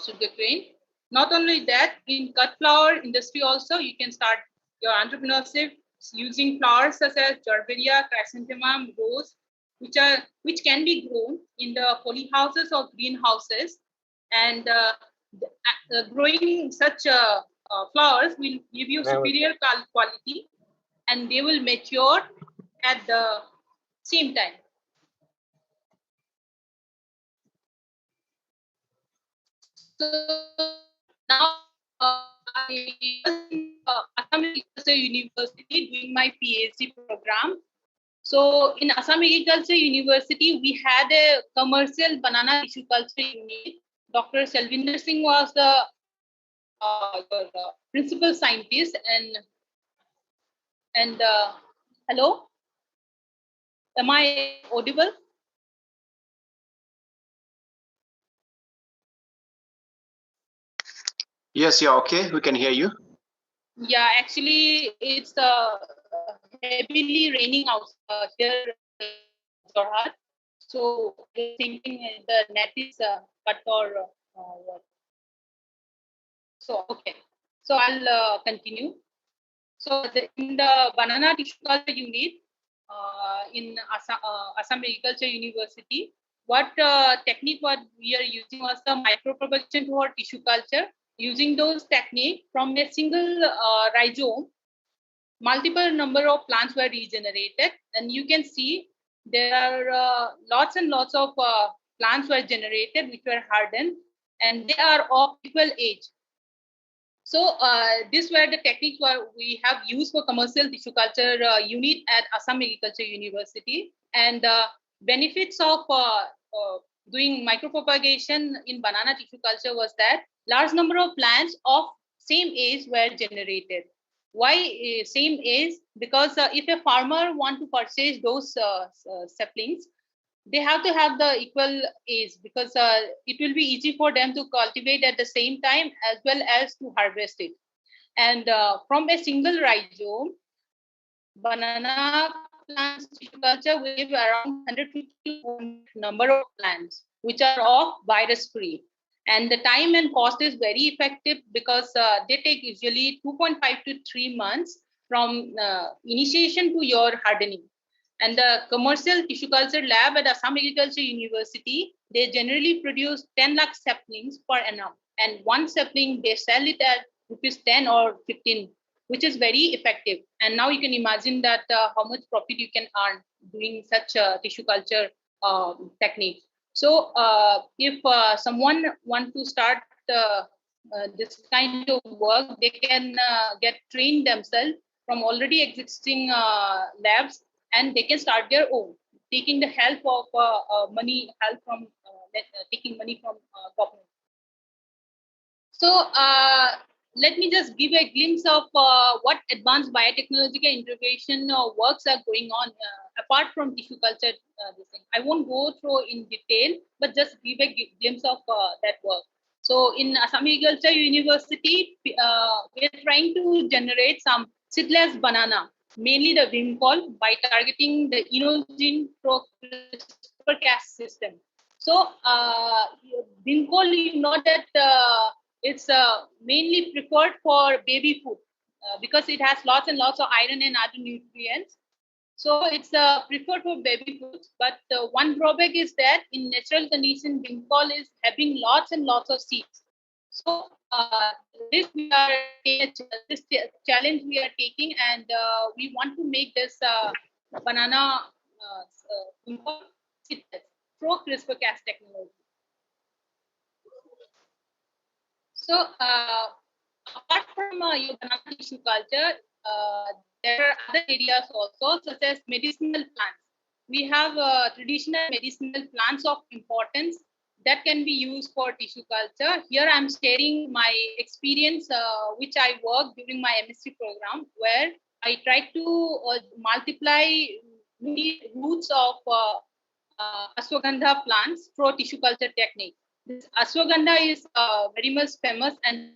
sugarcane. Not only that, in cut flower industry also, you can start your entrepreneurship using flowers such as gerberia, chrysanthemum, rose, which can be grown in the polyhouses or greenhouses, and growing such flowers will give you superior quality, and they will mature at the same time. So now I was in Assam Agriculture University doing my PhD program. So in Assam Agriculture University, we had a commercial banana tissue culture unit. Dr. Selvinder Singh was the principal scientist, and hello, am I audible? Yes, you're okay. We can hear you. Yeah, actually, it's heavily raining out here in Jorhat. So I'm thinking the net is cut or what. So, okay. So I'll continue. So in the banana tissue culture unit in Assam Agriculture University, what technique what we are using was the micropropagation for tissue culture. Using those technique from a single rhizome, multiple number of plants were regenerated, and you can see there are lots and lots of plants were generated which were hardened, and they are of equal age. So these were the techniques we have used for commercial tissue culture unit at Assam Agriculture University. And benefits of doing micropropagation in banana tissue culture was that large number of plants of same age were generated. Why same age? Because if a farmer want to purchase those saplings, they have to have the equal age, because it will be easy for them to cultivate at the same time as well as to harvest it. And from a single rhizome, banana plants tissue culture will give around 150 number of plants which are of virus free. And the time and cost is very effective, because they take usually 2.5 to 3 months from initiation to your hardening. And the commercial tissue culture lab at Assam Agriculture University, they generally produce 10 lakh saplings per annum. And one sapling, they sell it at rupees 10 or 15, which is very effective. And now you can imagine that how much profit you can earn doing such tissue culture technique. So if someone want to start this kind of work, they can get trained themselves from already existing labs, and they can start their own, taking the help of help from taking money from government. So let me just give a glimpse of what advanced biotechnological integration works are going on apart from tissue culture. This thing. I won't go through in detail, but just give a glimpse of that work. So in Assam Agriculture University, we are trying to generate some seedless banana, mainly the Vimcol, by targeting the Inogene CRISPR-Cas system. So Vimcol, you know that it's mainly preferred for baby food because it has lots and lots of iron and other nutrients. So it's preferred for baby foods. But one drawback is that in natural condition, Vimcol is having lots and lots of seeds. So this challenge we are taking, and we want to make this banana Vimcol seedless through CRISPR-Cas technology. So apart from your banana tissue culture, there are other areas also, such as medicinal plants. We have traditional medicinal plants of importance that can be used for tissue culture. Here I'm sharing my experience, which I worked during my MSc program, where I tried to multiply roots of ashwagandha plants through tissue culture technique. This ashwagandha is very much famous, and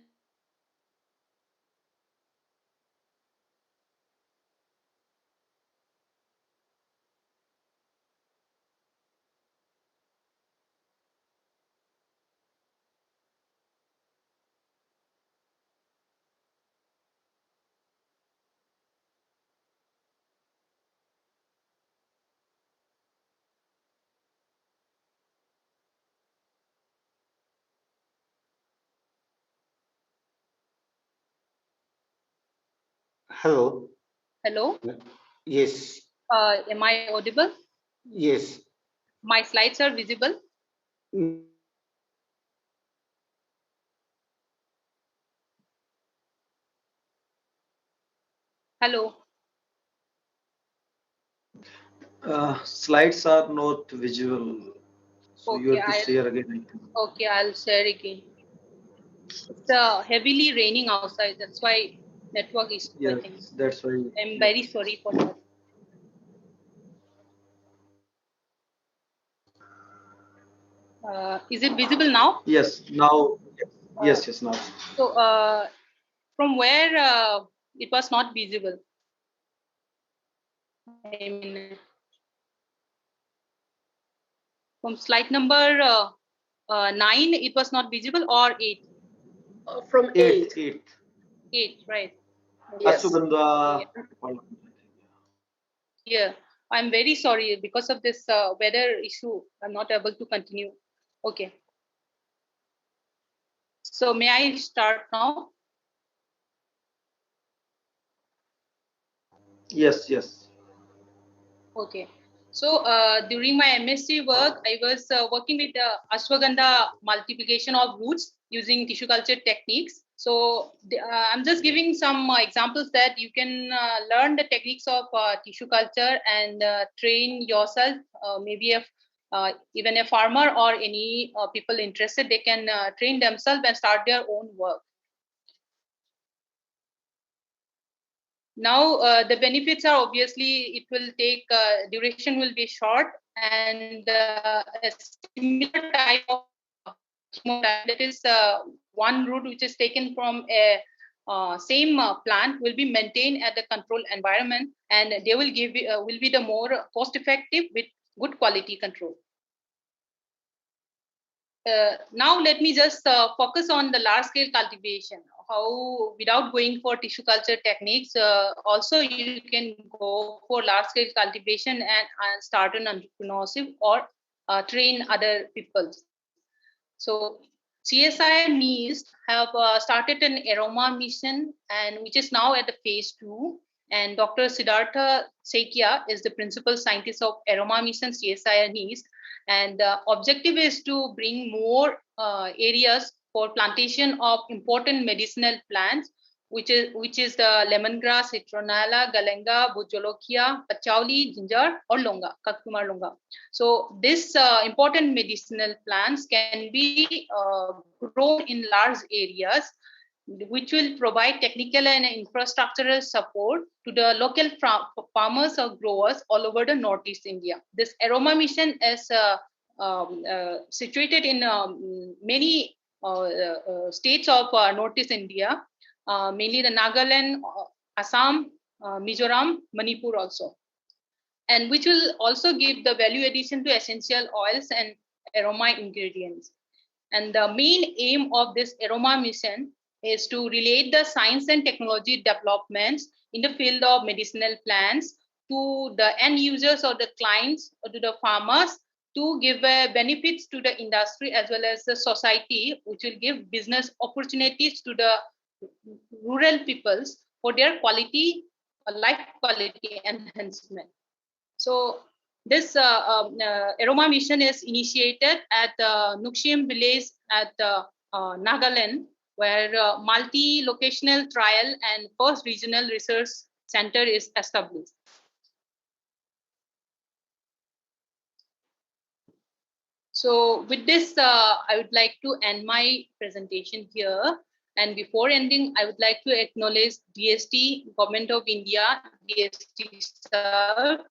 Hello. Hello. Yes. Am I audible? Yes. My slides are visible. Hello. Slides are not visual, so you Okay, have to share again. I'll share again. It's heavily raining outside. That's why network is, I Yes, think. that's why. I'm very sorry for that. Is it visible now? Yes, now. Yes, now. So from where it was not visible? I mean, from slide number 9, it was not visible, or 8? From 8. 8. 8, right. Yes. Ashwagandha. Yeah, I'm very sorry because of this weather issue. I'm not able to continue. Okay. So may I start now? Yes. Okay. So during my MSc work, I was working with ashwagandha multiplication of roots using tissue culture techniques. So I'm just giving some examples that you can learn the techniques of tissue culture and train yourself. Maybe if even a farmer or any people interested, they can train themselves and start their own work. Now the benefits are obviously it will take duration will be short, and a similar type of chemotherapy, that is one root which is taken from a same plant will be maintained at the controlled environment, and they will give will be the more cost effective with good quality control. Now let me just focus on the large scale cultivation. How, without going for tissue culture techniques, also you can go for large scale cultivation and start an entrepreneurship or train other people. So CSI NEAST have started an aroma mission, and which is now at the phase 2. And Dr. Siddhartha Sekia is the principal scientist of aroma mission CSI NEAST. And the objective is to bring more areas for plantation of important medicinal plants, which is the lemongrass, citronella, galenga, bujolokia, pachauli, ginger, or longa, kakumar longa. So this important medicinal plants can be grown in large areas, which will provide technical and infrastructural support to the local farmers or growers all over the Northeast India. This aroma mission is situated in many states of Northeast India, mainly the Nagaland, Assam, Mizoram, Manipur also, and which will also give the value addition to essential oils and aroma ingredients. And the main aim of this aroma mission is to relate the science and technology developments in the field of medicinal plants to the end users or the clients or to the farmers, to give benefits to the industry as well as the society, which will give business opportunities to the rural peoples for their quality, life quality enhancement. So this aroma mission is initiated at Nukshim village at Nagaland, where multi-locational trial and first regional research center is established. So with this, I would like to end my presentation here. And before ending, I would like to acknowledge DST, Government of India, DST Sir,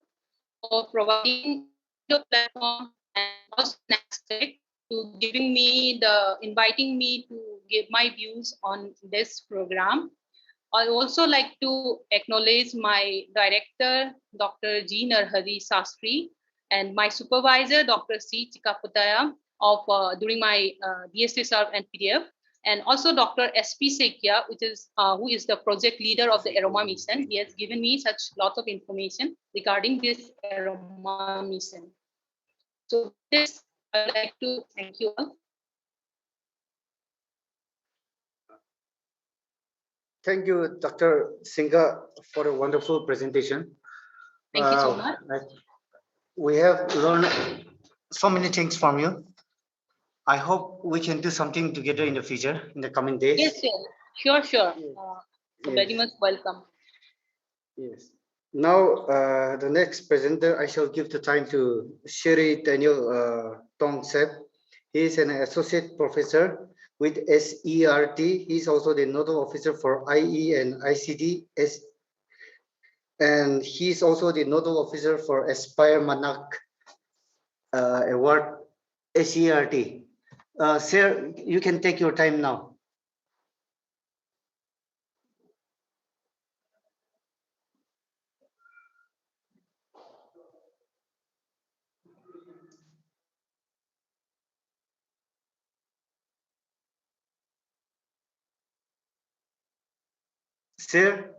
for providing the platform and also NASDAQ to inviting me to give my views on this program. I also like to acknowledge my director, Dr. G. Narhari Sastry, and my supervisor, Dr. C. Chikaputaya, of during my DST Serve and PDF, and also Dr. S.P. Sekia, who is the project leader of the aroma mission. He has given me such lots of information regarding this aroma mission. So with this, I would like to thank you all. thank you, Dr. Singha, for a wonderful presentation. Thank you so much. We have learned so many things from you. I hope we can do something together in the future, in the coming days. Yes, sure. Sure. Very Yes. much welcome. Yes. Now, the next presenter, I shall give the time to Shri Daniel Tong Sep. He is an associate professor with SERT. He is also the nodal officer for IE and ICD. And he is also the nodal officer for Aspire Manak Award SERT. Sir, you can take your time now. Sir?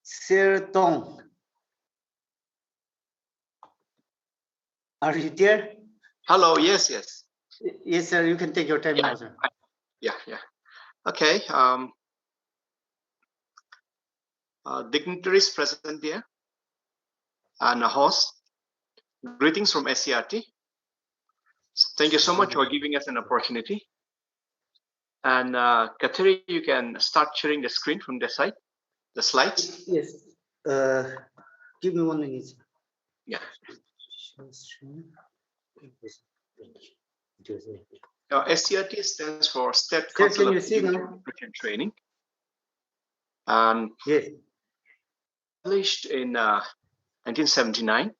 Sir Tong, are you there? Hello. Yes. Yes. Yes, sir. You can take your time now, sir. Yeah. Yeah. Okay. Dignitaries present here and a host. Greetings from SCRT. Thank you so much for giving us an opportunity. And Kateri, you can start sharing the screen from the side, the slides. Yes. Give me 1 minute. Yeah. SCRT stands for State Sir, Council can you of see Junior now? Nutrition Training. And Yes. published in 1979.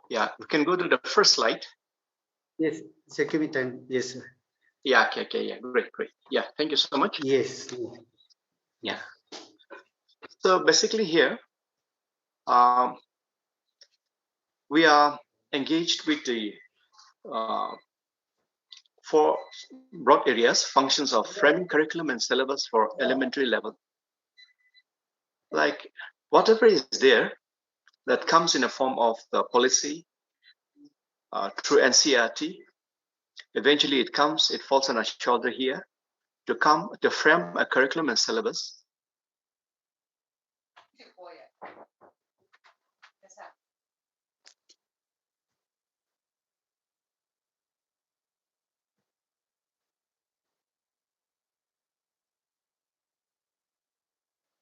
Yeah, we can go to the first slide. Yes. Sir, give me time. Yes, sir. Yeah, okay, yeah, great. Yeah, thank you so much. Yes. Yeah. So basically here, we are engaged with the 4 broad areas, functions of framing curriculum and syllabus for elementary level. Like whatever is there that comes in a form of the policy through NCRT, eventually it falls on our shoulder here to frame a curriculum and syllabus.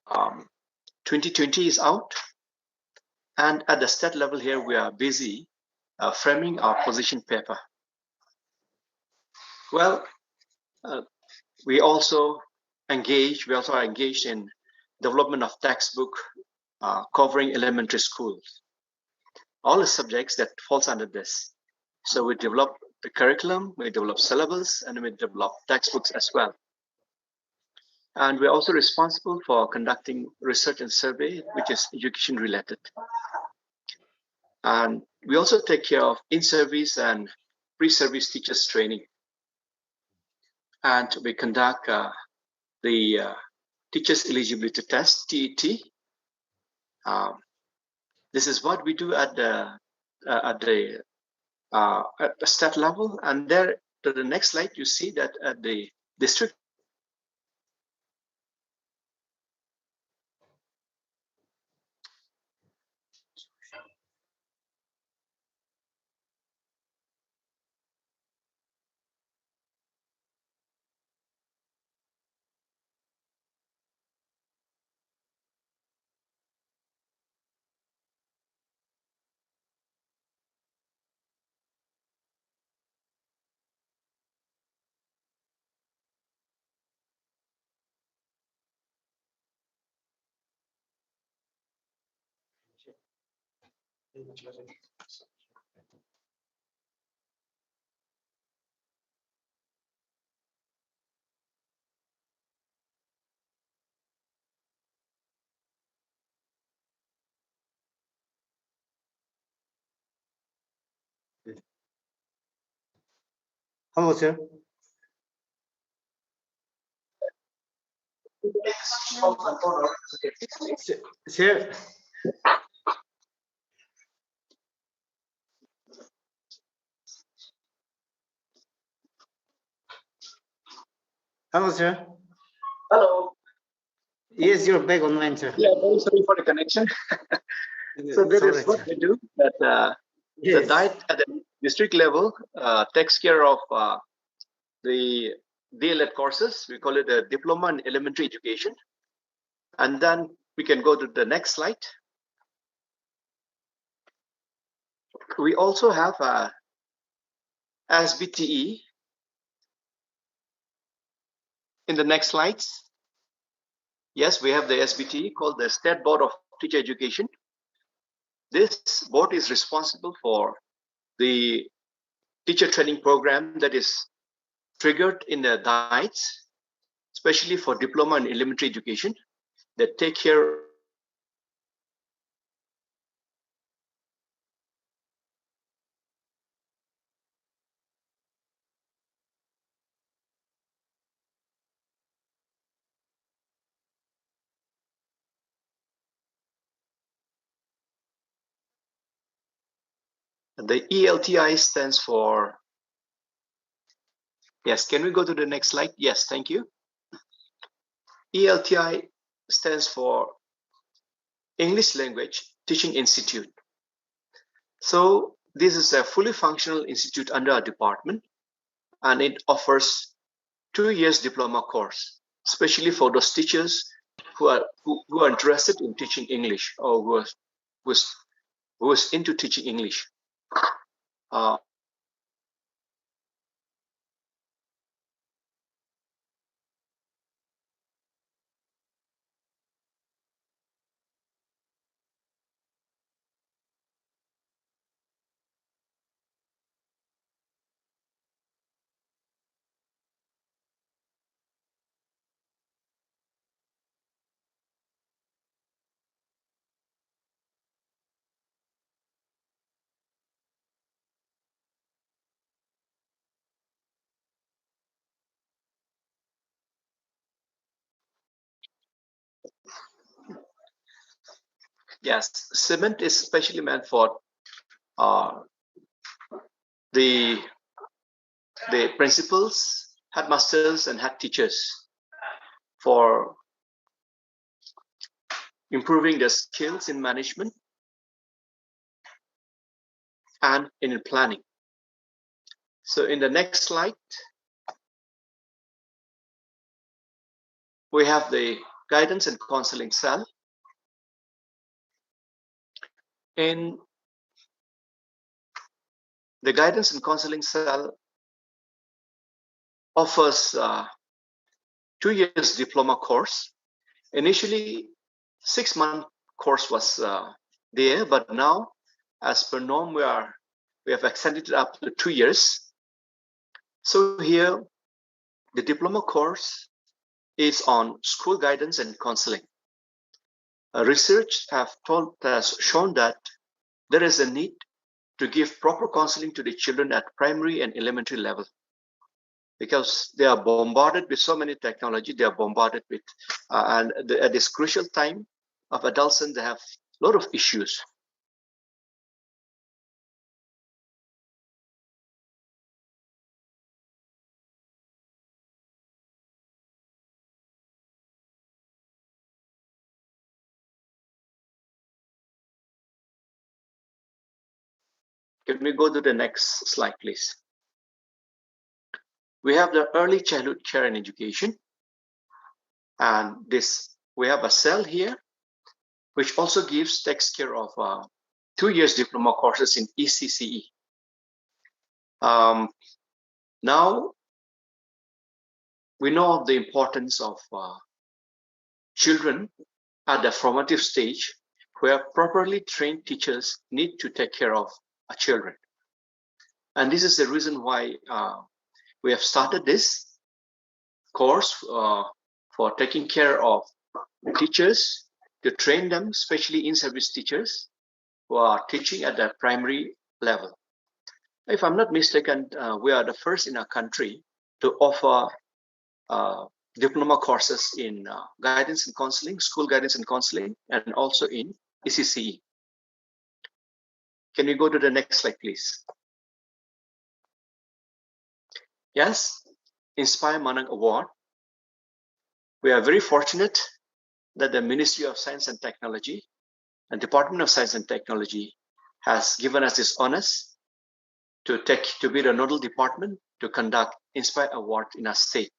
Um, 2020 is out, and at the state level here, we are busy framing our position paper. Well, we also are engaged in development of textbook covering elementary schools. All the subjects that falls under this. So we develop the curriculum, we develop syllabus, and we develop textbooks as well. And we're also responsible for conducting research and survey, which is education related. And we also take care of in-service and pre-service teachers training. And we conduct the teachers eligibility test, TET. This is what we do at the state level. And there, to the next slide, you see that at the district Hello, sir. Share. Hello, sir. Hello. Yes, you're back online, sir. Yeah, very sorry for the connection. So that is what we do. That the diet at the district level takes care of the DLED courses. We call it a Diploma in Elementary Education. And then we can go to the next slide. We also have a SBTE in the next slides. Yes, we have the SBTE called the State Board of Teacher Education. This board is responsible for the teacher training program that is triggered in the diets, especially for diploma in elementary education, that take care the ELTI stands for, yes, can we go to the next slide? Yes, thank you. ELTI stands for English Language Teaching Institute. So this is a fully functional institute under our department, and it offers 2 years diploma course, especially for those teachers who are interested in teaching English or who is into teaching English. Yes, cement is specially meant for the principals, headmasters, and head teachers for improving their skills in management and in planning. So in the next slide, we have the guidance and counseling cell. In the guidance and counseling cell offers 2 years diploma course. Initially, 6-month course was there, but now, as per norm, we have extended it up to 2 years. So here, the diploma course is on school guidance and counseling. Research has shown that there is a need to give proper counseling to the children at primary and elementary level, because they are bombarded with so many technology. They are bombarded with, at this crucial time of adolescence, they have a lot of issues. Can we go to the next slide, please? We have the early childhood care and education. And we have a cell here, which also takes care of 2 years diploma courses in ECCE. Now, we know the importance of children at the formative stage, where properly trained teachers need to take care of children. And this is the reason why we have started this course for taking care of teachers, to train them, especially in-service teachers who are teaching at the primary level. If I'm not mistaken, we are the first in our country to offer diploma courses in guidance and counseling, school guidance and counseling, and also in ECCE. Can we go to the next slide, please? Yes, Inspire Manang Award. We are very fortunate that the Ministry of Science and Technology and Department of Science and Technology has given us this honors to be the nodal department to conduct Inspire Award in our state.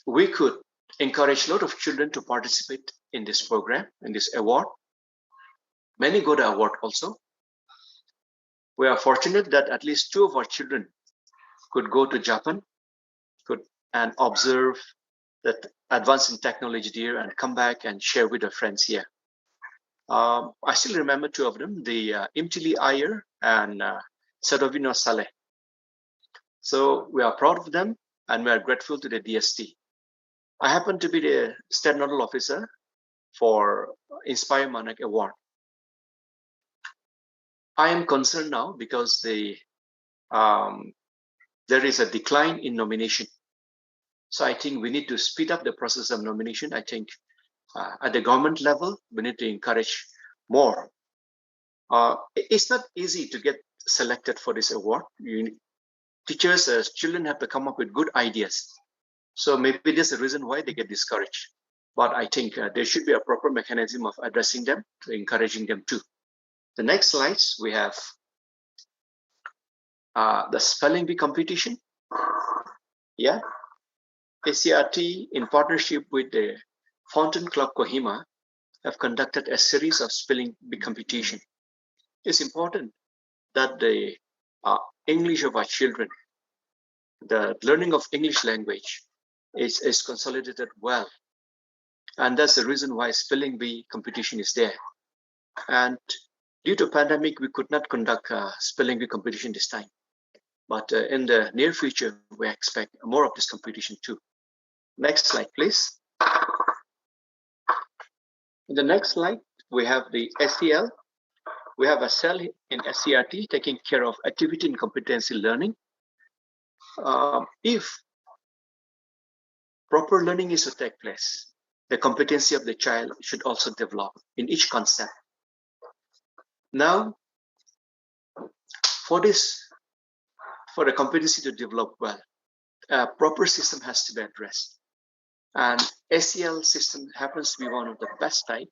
We could encourage a lot of children to participate in this program, in this award. Many got the award also. We are fortunate that at least 2 of our children could go to Japan and observe that advance in technology there and come back and share with their friends here. I still remember 2 of them, the Imtili Iyer and Sadovino Saleh. So we are proud of them and we are grateful to the DST. I happen to be the State Nodal Officer for Inspire Manang Award. I am concerned now because there is a decline in nomination. So I think we need to speed up the process of nomination. I think at the government level, we need to encourage more. It's not easy to get selected for this award. Teachers, children have to come up with good ideas. So maybe there's a reason why they get discouraged. But I think there should be a proper mechanism of addressing them, to encouraging them too. The next slides, we have the spelling bee competition. Yeah, ACRT in partnership with the Fountain Club Kohima have conducted a series of spelling bee competition. It's important that the English of our children, the learning of English language is consolidated well. And that's the reason why spelling bee competition is there. And due to pandemic, we could not conduct a spelling bee competition this time. But in the near future, we expect more of this competition too. Next slide, please. In the next slide, we have the SEL. We have a cell in SCRT taking care of activity and competency learning. If proper learning is to take place, the competency of the child should also develop in each concept. Now, for the competency to develop well, a proper system has to be addressed. And SEL system happens to be one of the best type,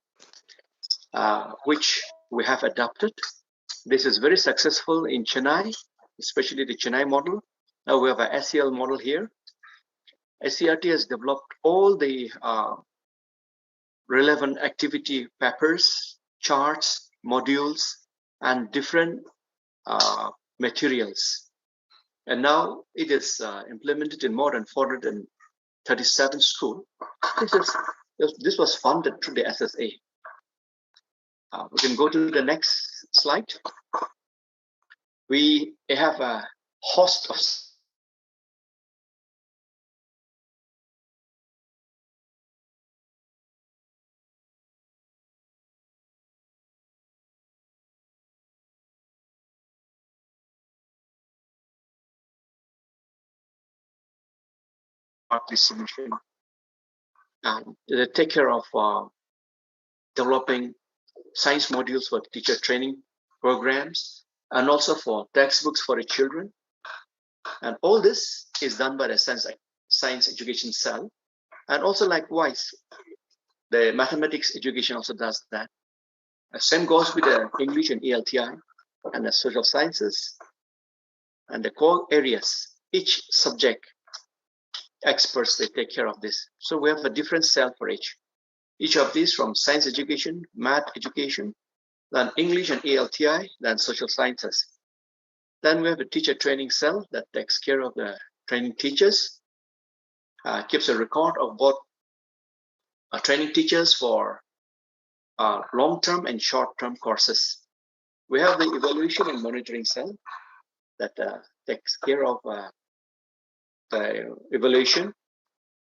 which we have adopted. This is very successful in Chennai, especially the Chennai model. Now we have a SEL model here. SCRT has developed all the relevant activity papers, charts, modules, and different materials. And now it is implemented in more than 437 schools. This was funded through the SSA. We can go to the next slide. We have a host of distribution, and they take care of developing science modules for teacher training programs and also for textbooks for the children. And all this is done by the science education cell. And also likewise, the mathematics education also does that. The same goes with the English and ELTI and the social sciences and the core areas. Each subject experts, they take care of this. So we have a different cell for each of these, from science education, math education, then English and ELTI, then social sciences. Then we have a teacher training cell that takes care of the training teachers, keeps a record of both training teachers for long-term and short-term courses. We have the evaluation and monitoring cell that takes care of the evaluation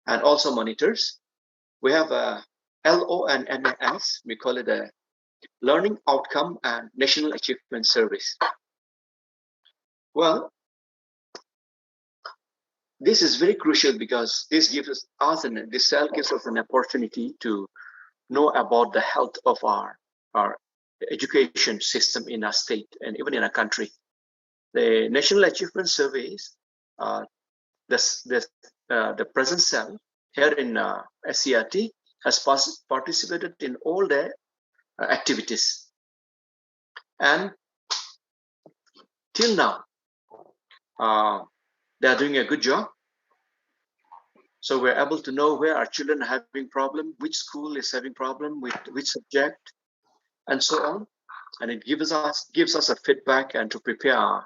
and also monitors. We have a LO and NAS, we call it a Learning Outcome and National Achievement Service. Well, This is very crucial because this gives us this cell gives us an opportunity to know about the health of our education system in our state and even in our country. The National Achievement Surveys, the present cell here in SCRT has participated in all their activities, and till now they are doing a good job. So we're able to know where our children are having problem, which school is having problem with which subject, and so on. And it gives us a feedback and to prepare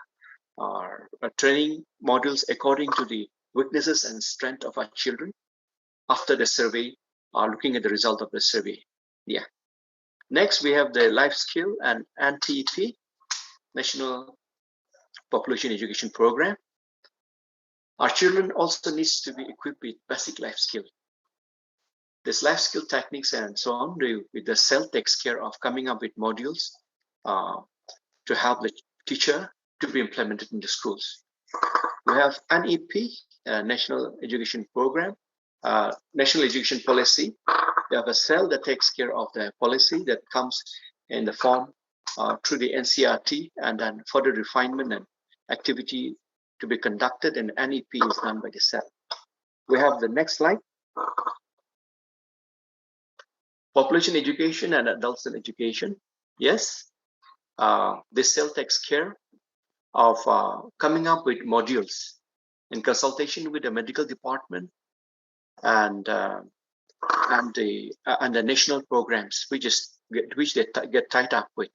our training modules according to the weaknesses and strength of our children after the survey, looking at the result of the survey. Yeah. Next, we have the life skill and NTP, National Population Education Program. Our children also needs to be equipped with basic life skill. This life skill techniques and so on, the cell takes care of coming up with modules to help the teacher to be implemented in the schools. We have NEP, National Education Program, National Education Policy. They have a cell that takes care of the policy that comes in the form through the NCRT, and then further refinement and activity to be conducted, and NEP is done by the cell. We have the next slide. Population education and adults in education. Yes, this cell takes care of coming up with modules in consultation with the medical department and the national programs, which they get tied up with.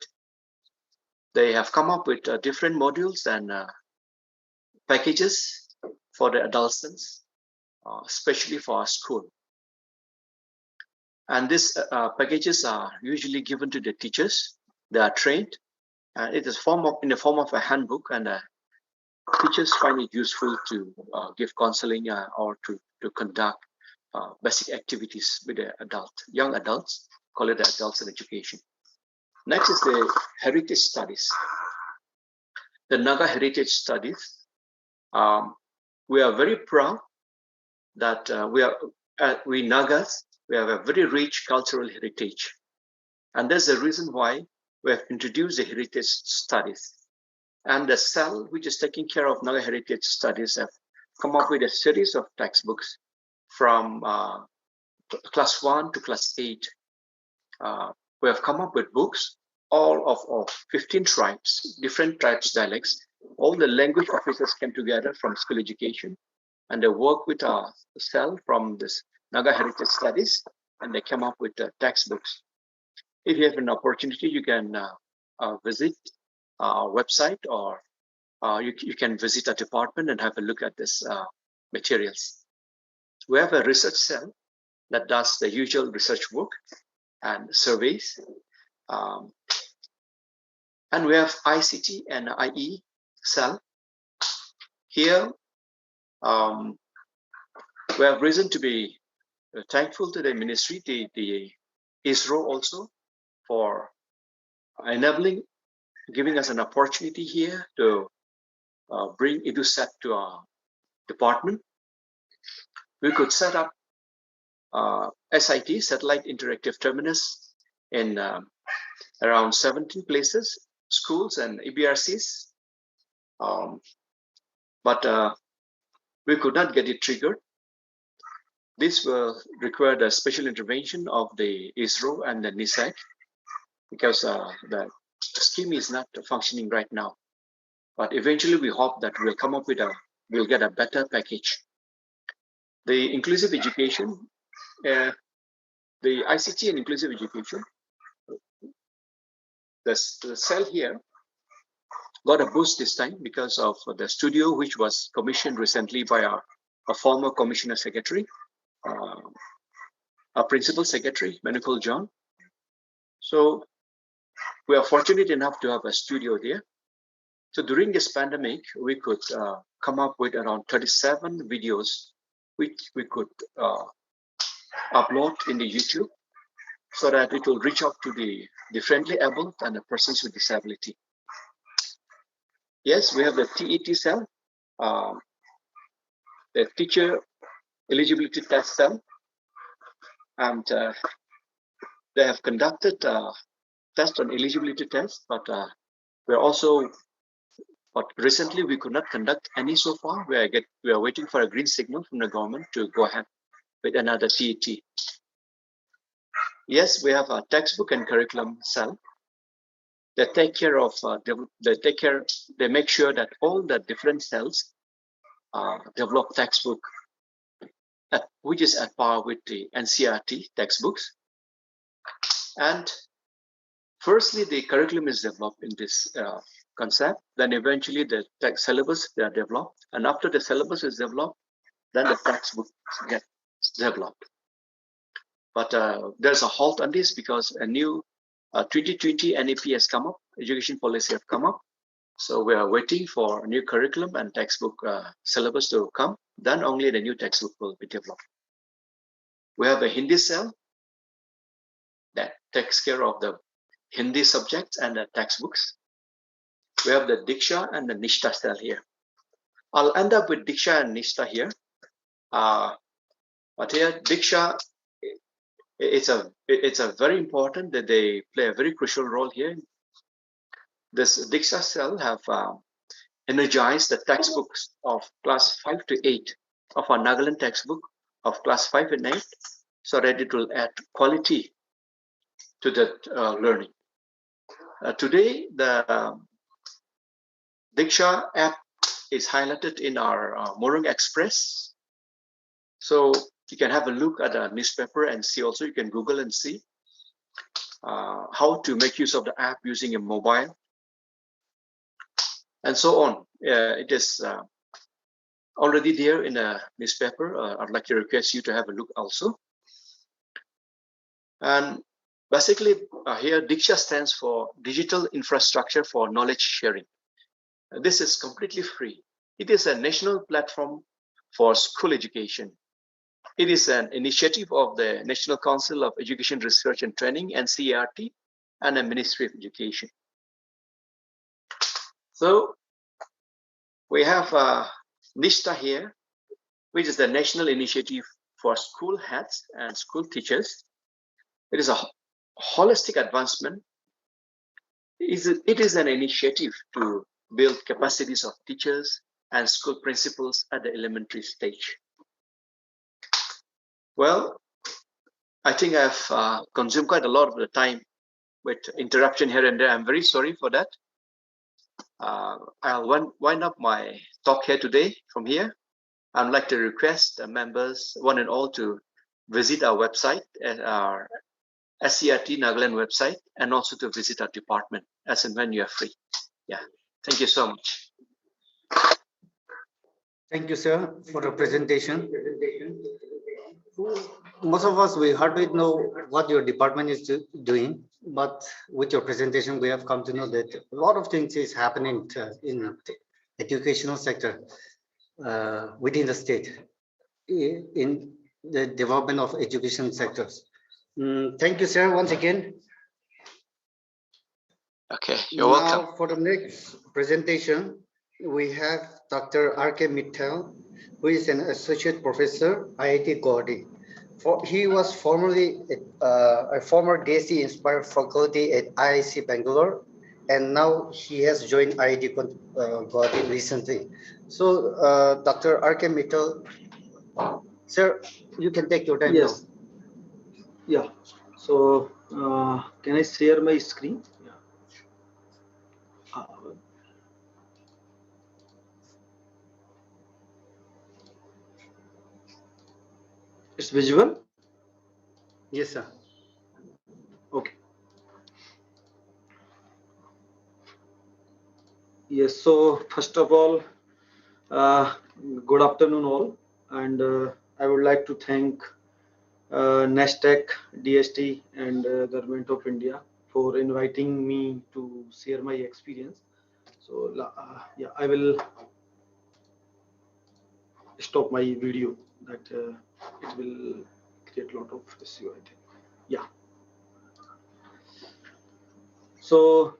They have come up with different modules and packages for the adolescents, especially for our school. And these packages are usually given to the teachers. They are trained, and it is in the form of a handbook, and teachers find it useful to give counseling or to conduct basic activities with the young adults, call it the adults in education. Next is the heritage studies. The Naga heritage studies. We are very proud that we Nagas, we have a very rich cultural heritage. And that's the reason why we have introduced the heritage studies. And the cell, which is taking care of Naga heritage studies, have come up with a series of textbooks from class 1 to class 8. We have come up with books, all of 15 tribes, different tribes, dialects. All the language officers came together from school education, and they work with our cell from this Naga heritage studies, and they came up with textbooks. If you have an opportunity, you can visit our website, or you can visit a department and have a look at this materials. We have a research cell that does the usual research work and surveys. And we have ICT and IE cell. Here, we have reason to be thankful to the ministry, the ISRO also, for enabling, giving us an opportunity here to bring EduSat to our department. We could set up SIT, Satellite Interactive Terminus, in around 17 places, schools and EBRCs. But we could not get it triggered. This will require a special intervention of the ISRO and the NISAC, because the scheme is not functioning right now. But eventually we hope that we'll come up with we'll get a better package. The inclusive education, the ICT and inclusive education, the cell here got a boost this time because of the studio, which was commissioned recently by our former commissioner secretary, our principal secretary, Manukul John. So we are fortunate enough to have a studio there. So during this pandemic, we could come up with around 37 videos, which we could upload in the YouTube, so that it will reach out to the differently able and the persons with disability. Yes, we have the TET cell. a teacher eligibility test cell, and they have conducted test on eligibility test, but recently we could not conduct any so far. We are waiting for a green signal from the government to go ahead with another TET. Yes, we have a textbook and curriculum cell. They take care of they make sure that all the different cells develop textbook which is at par with the NCERT textbooks. And firstly, the curriculum is developed in this concept. Then eventually the text syllabus they are developed. And after the syllabus is developed, then the textbook gets developed. But there's a halt on this because a new 2020 NEP has come up, education policy have come up. So we are waiting for a new curriculum and textbook syllabus to come. Then only the new textbook will be developed. We have a Hindi cell that takes care of the Hindi subjects and the textbooks. We have the Diksha and the Nishta cell here. I'll end up with Diksha and Nishta here. But here, Diksha, it's a very important that they play a very crucial role here. This Diksha cell have energized the textbooks of class 5 to 8 of our Nagaland textbook of class 5 and 8, so that it will add quality to that learning. Today, the Diksha app is highlighted in our Morung Express. So you can have a look at the newspaper and see also, you can Google and see how to make use of the app using a mobile and so on. It is already there in a newspaper. I'd like to request you to have a look also. And basically here Diksha stands for Digital Infrastructure for Knowledge Sharing. This is completely free. It is a national platform for school education. It is an initiative of the National Council of Education Research and Training, NCERT, and the Ministry of Education. So we have NISTA here, which is the National Initiative for School Heads and School Teachers. It is a holistic advancement. It is an initiative to build capacities of teachers and school principals at the elementary stage. Well, I think I've consumed quite a lot of the time with interruption here and there. I'm very sorry for that. I'll wind up my talk here today from here. I'd like to request the members, one and all, to visit our website, at our SCRT Nagaland website, and also to visit our department as and when you are free. Yeah, thank you so much. Thank you, sir, for the presentation. Most of us, we hardly know what your department is doing, but with your presentation, we have come to know that a lot of things is happening in the educational sector within the state in the development of education sectors. Thank you, sir, once again. Okay, you're welcome. Now, for the next presentation, we have Dr. R.K. Mittal, who is an associate professor, IIT Govt. He was formerly a former DSC-inspired faculty at IIC Bangalore, and now he has joined IIT Govt recently. So, Dr. R.K. Mittal, sir, you can take your time now. Yeah. So, can I share my screen? Yeah. It's visual? Yes, sir. Okay. Yes, so first of all, good afternoon all, and I would like to thank NASTEC, DST, and Government of India for inviting me to share my experience. So yeah, I will stop my video that it will create a lot of issue, I think. Yeah. So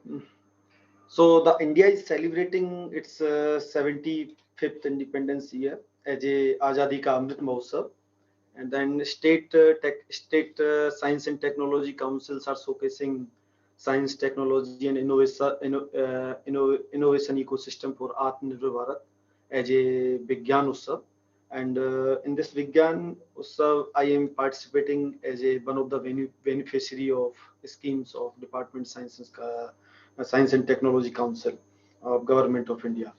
the India is celebrating its 75th independence year, as a Azadi Ka Amrit Mahotsav. And then state science and technology councils are showcasing science, technology, and innovation ecosystem for Atmanirbhar Bharat as a Vigyan Utsav. And in this Vigyan Utsav, I am participating as a one of the beneficiary of schemes of Department Science and Technology Council of Government of India.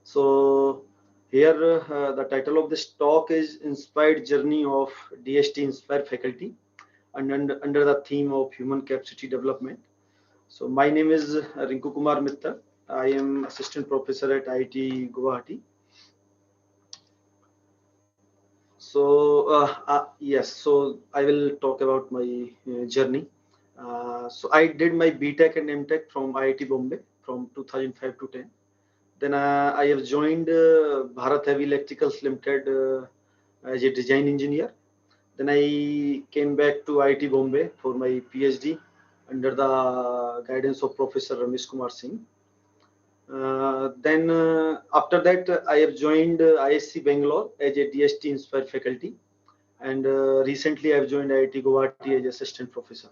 So here the title of this talk is Inspired Journey of DST Inspire Faculty, and under the theme of Human Capacity Development. So my name is Rinku Kumar Mitta. I am Assistant Professor at IIT Guwahati. So yes, so I will talk about my journey. So I did my BTech and MTech from IIT Bombay from 2005 to 10. Then I have joined Bharat Heavy Electricals Limited as a design engineer. Then I came back to IIT Bombay for my PhD under the guidance of Professor Ramesh Kumar Singh. Then after that, I have joined ISC Bangalore as a DST Inspire faculty. And recently I have joined IIT Guwahati as assistant professor.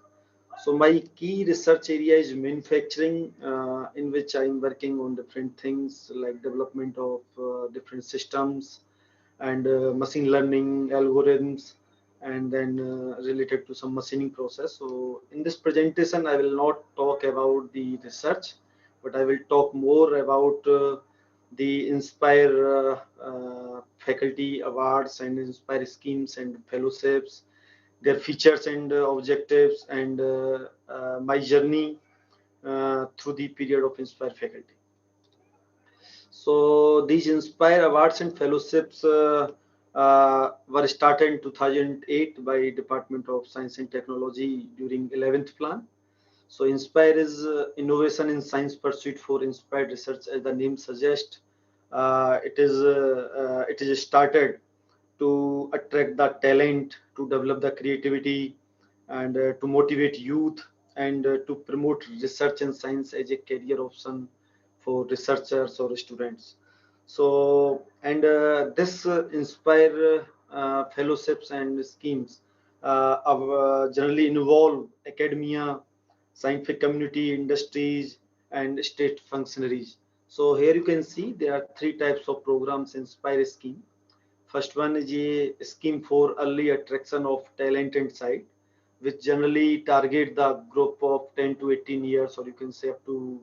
So my key research area is manufacturing, in which I am working on different things like development of different systems and machine learning algorithms, and then related to some machining process. So in this presentation, I will not talk about the research, but I will talk more about the Inspire faculty awards and Inspire schemes and fellowships, their features and objectives, and my journey through the period of Inspire faculty. So these Inspire awards and fellowships were started in 2008 by Department of Science and Technology during 11th plan. So Inspire is innovation in science pursuit for inspired research, as the name suggests. It is started to attract the talent, to develop the creativity, and to motivate youth, and to promote research and science as a career option for researchers or students. So, and this Inspire fellowships and schemes generally involve academia, scientific community, industries, and state functionaries. So here you can see there are three types of programs Inspire scheme. First one is a scheme for early attraction of talent and site, which generally target the group of 10 to 18 years, or you can say up to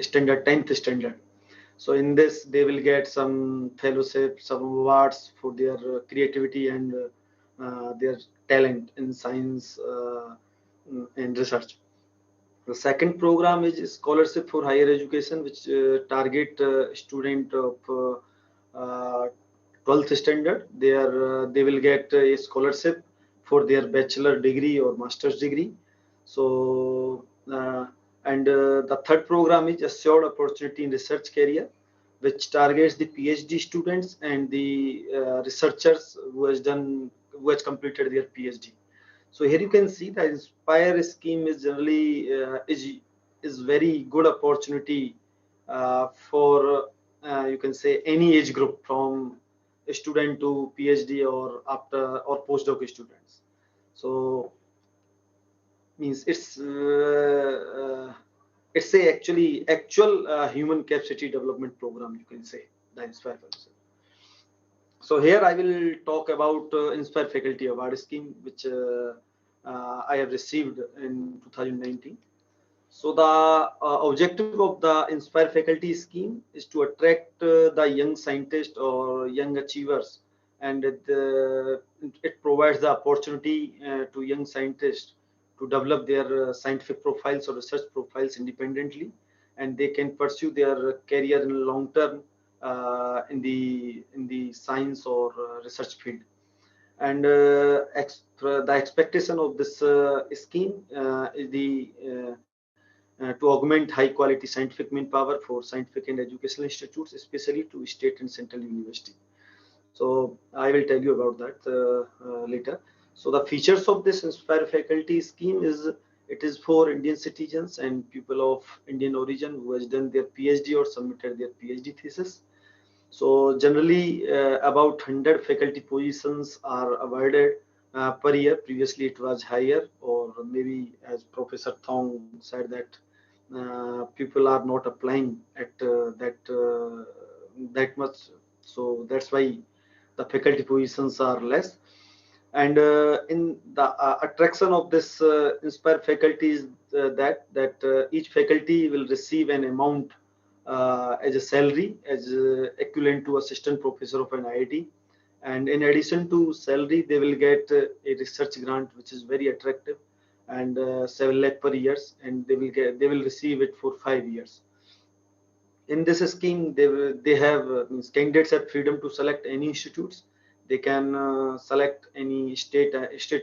standard 10th standard. So in this, they will get some fellowship, some awards for their creativity and their talent in science and research. The second program is scholarship for higher education, which target student of 12th standard. They will get a scholarship for their bachelor degree or master's degree. So and the third program is assured opportunity in research career, which targets the PhD students and the researchers who has completed their PhD. So here you can see the Inspire scheme is generally is very good opportunity for you can say any age group from a student to PhD or after or postdoc students. So means it's a actual human capacity development program, you can say, the Inspire Fellowship. So here I will talk about Inspire Faculty Award Scheme, which I have received in 2019. So the objective of the Inspire Faculty Scheme is to attract the young scientists or young achievers, and it provides the opportunity to young scientists to develop their scientific profiles or research profiles independently, and they can pursue their career in long term in the science or research field. And the expectation of this scheme is to augment high quality scientific manpower for scientific and educational institutes, especially to state and central university. So I will tell you about that later. So the features of this Inspire Faculty scheme is it is for Indian citizens and people of Indian origin who has done their PhD or submitted their PhD thesis. So generally about 100 faculty positions are awarded per year. Previously it was higher, or maybe as Professor Thong said that people are not applying at that much. So that's why the faculty positions are less. And in the attraction of this Inspire faculty is that each faculty will receive an amount as a salary, as equivalent to assistant professor of an IIT. And in addition to salary, they will get a research grant, which is very attractive, and 7 lakh per years, and they will receive it for 5 years. In this scheme, they have means candidates have freedom to select any institutes. They can select any state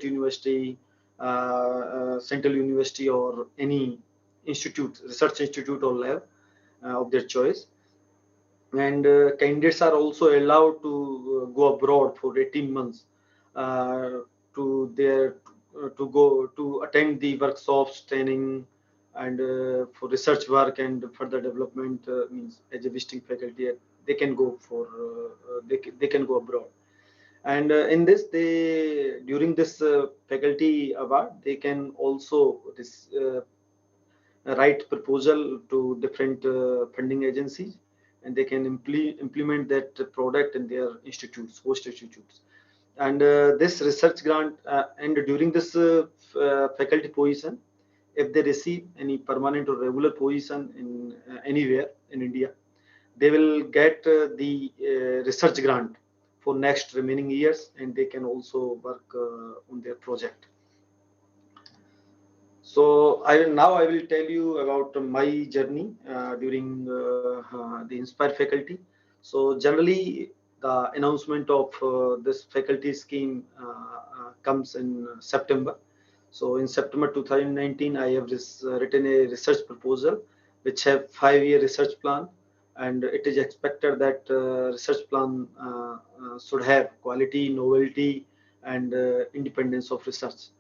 university, central university, or any institute, research institute or lab of their choice. And candidates are also allowed to go abroad for 18 months to their to go to attend the workshops, training, and for research work and further development. Means as a visiting faculty, they can go for they can go abroad. And in this, they during this faculty award, they can also write proposal to different funding agencies, and they can implement that product in their institutes, host institutes. And this research grant, and during this faculty position, if they receive any permanent or regular position in anywhere in India, they will get the research grant for next remaining years, and they can also work on their project. So I will tell you about my journey during the Inspire faculty. So generally, the announcement of this faculty scheme comes in September. So in September 2019, I have written a research proposal which have 5-year research plan, and it is expected that research plan should have quality, novelty, and independence of research.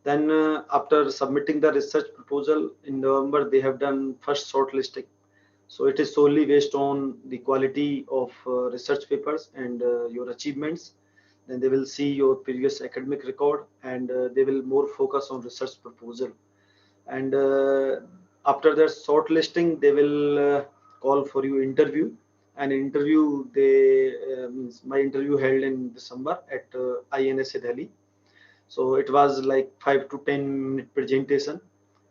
Then after submitting the research proposal in November, they have done first shortlisting. So it is solely based on the quality of research papers and your achievements. Then they will see your previous academic record, and they will more focus on research proposal. And after that shortlisting, they will call for you interview. And interview, they means my interview held in December at INSA Delhi. So it was like 5 to 10 minute presentation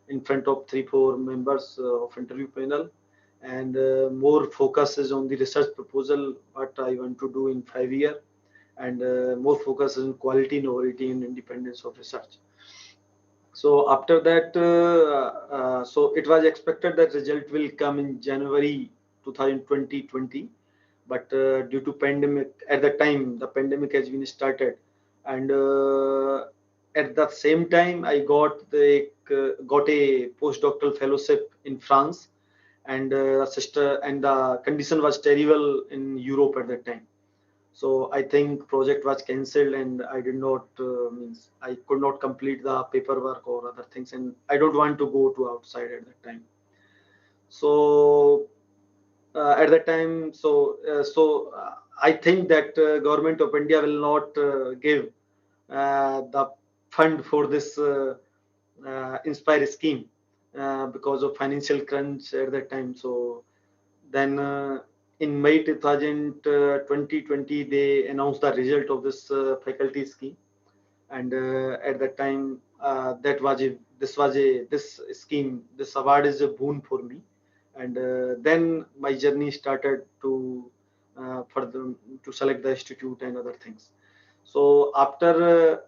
in front of 3-4 members of interview panel, and more focus is on the research proposal, what I want to do in 5 years, and more focus on quality, novelty, and independence of research. So after that, so it was expected that result will come in January 2020, but due to pandemic, at the time the pandemic has been started, and at the same time I got a postdoctoral fellowship in France, and the condition was terrible in Europe at that time. So I think project was cancelled, and I did not means I could not complete the paperwork or other things, and I don't want to go to outside at that time. So at that time, I think that government of India will not give the fund for this Inspire scheme because of financial crunch at that time. So then in May 2020, they announced the result of this faculty scheme, and at that time, this scheme, this award is a boon for me. And then my journey started to further to select the institute and other things. So after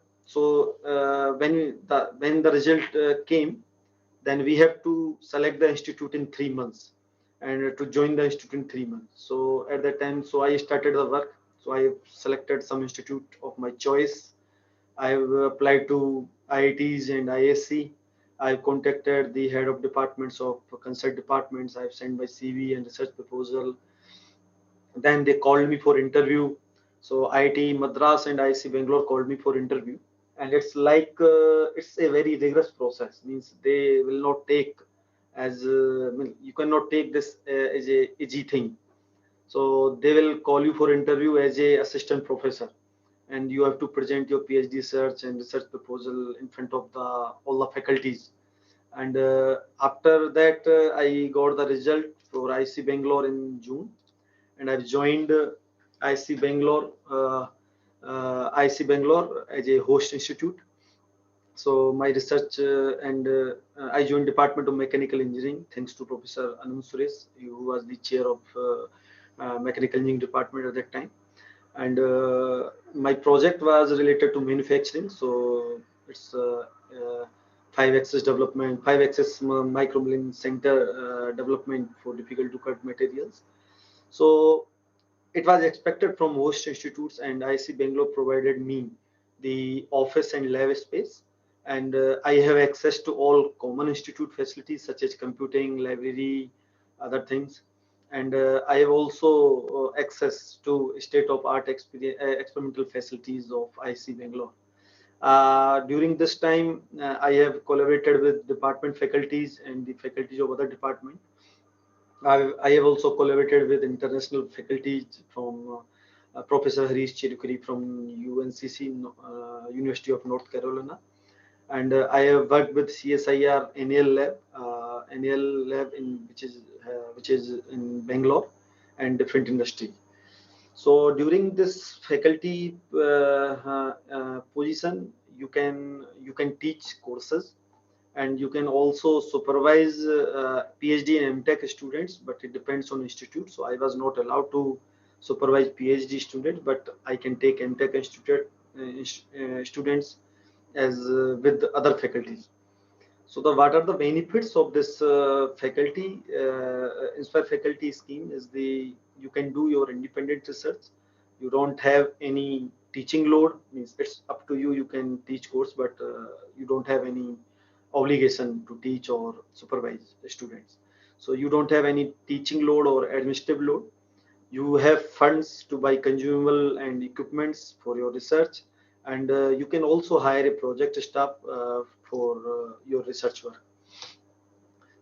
when the result came, then we have to select the institute in 3 months, and to join the institute in 3 months. So at that time, so I started the work. So I selected some institute of my choice. I have applied to IITs and ISC. I've contacted the head of departments of concerned departments. I've sent my CV and research proposal. Then they called me for interview. So IIT Madras and IIC Bangalore called me for interview, and it's like it's a very rigorous process. Means they will not take as you cannot take this as a easy thing. So they will call you for interview as a assistant professor, and you have to present your PhD research and research proposal in front of all the faculties. And after that, I got the result for IC Bangalore in June, and I've joined IC Bangalore as a host institute. So my research and I joined Department of Mechanical Engineering thanks to Professor Anand Suresh, who was the chair of Mechanical Engineering Department at that time. And my project was related to manufacturing. So it's 5-axis development, 5-axis micromilling center development for difficult to cut materials. So it was expected from most institutes, and IC Bangalore provided me the office and lab space, and I have access to all common institute facilities such as computing, library, other things, and I have also access to state-of-art experimental facilities of IC Bangalore. During this time, I have collaborated with department faculties and the faculties of other departments. I have also collaborated with international faculties from Professor Hrd from UNCC, University of North Carolina, and I have worked with CSIR NAL lab which is in Bangalore, and different industry. So during this faculty position, you can teach courses, and you can also supervise PhD and MTech students, but it depends on institute. So I was not allowed to supervise PhD students, but I can take MTech students as with other faculties. So what are the benefits of this faculty Inspire faculty scheme is you can do your independent research. You don't have any teaching load. Means it's up to you. You can teach course, but you don't have any obligation to teach or supervise the students. So you don't have any teaching load or administrative load. You have funds to buy consumable and equipments for your research, and you can also hire a project staff for your research work.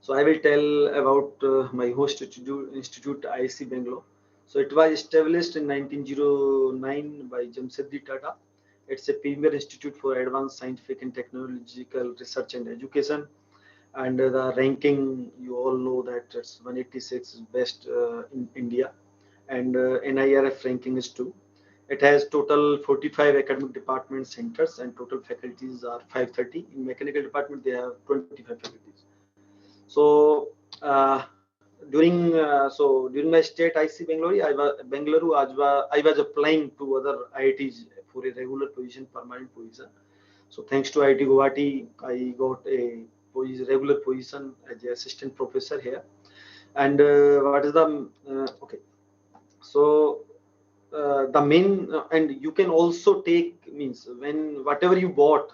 So I will tell about my host institute IC Bangalore. So it was established in 1909 by Jamshedji Tata. It's a premier institute for advanced scientific and technological research and education. And the ranking, you all know that it's 186 is best in India, and NIRF ranking is 2. It has total 45 academic department centers, and total faculties are 530. In mechanical department, they have 25 faculties. So during my state IC Bengaluru, I was applying to other IITs for a regular position, permanent position. So thanks to IIT Guwahati, I got a regular position as an assistant professor here. And what is the okay? So the main and you can also take means when whatever you bought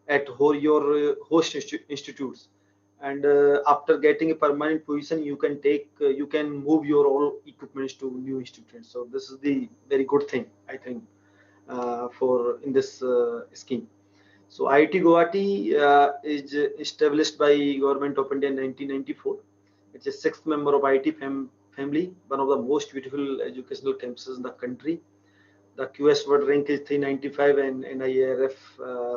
at your host institutes, and after getting a permanent position, you can you can move your all equipments to new institutes. So this is the very good thing, I think, for in this scheme. So IIT Guwahati is established by Government of India in 1994. It's a 6th member of IIT family, one of the most beautiful educational campuses in the country. The QS World rank is 395 and NIRF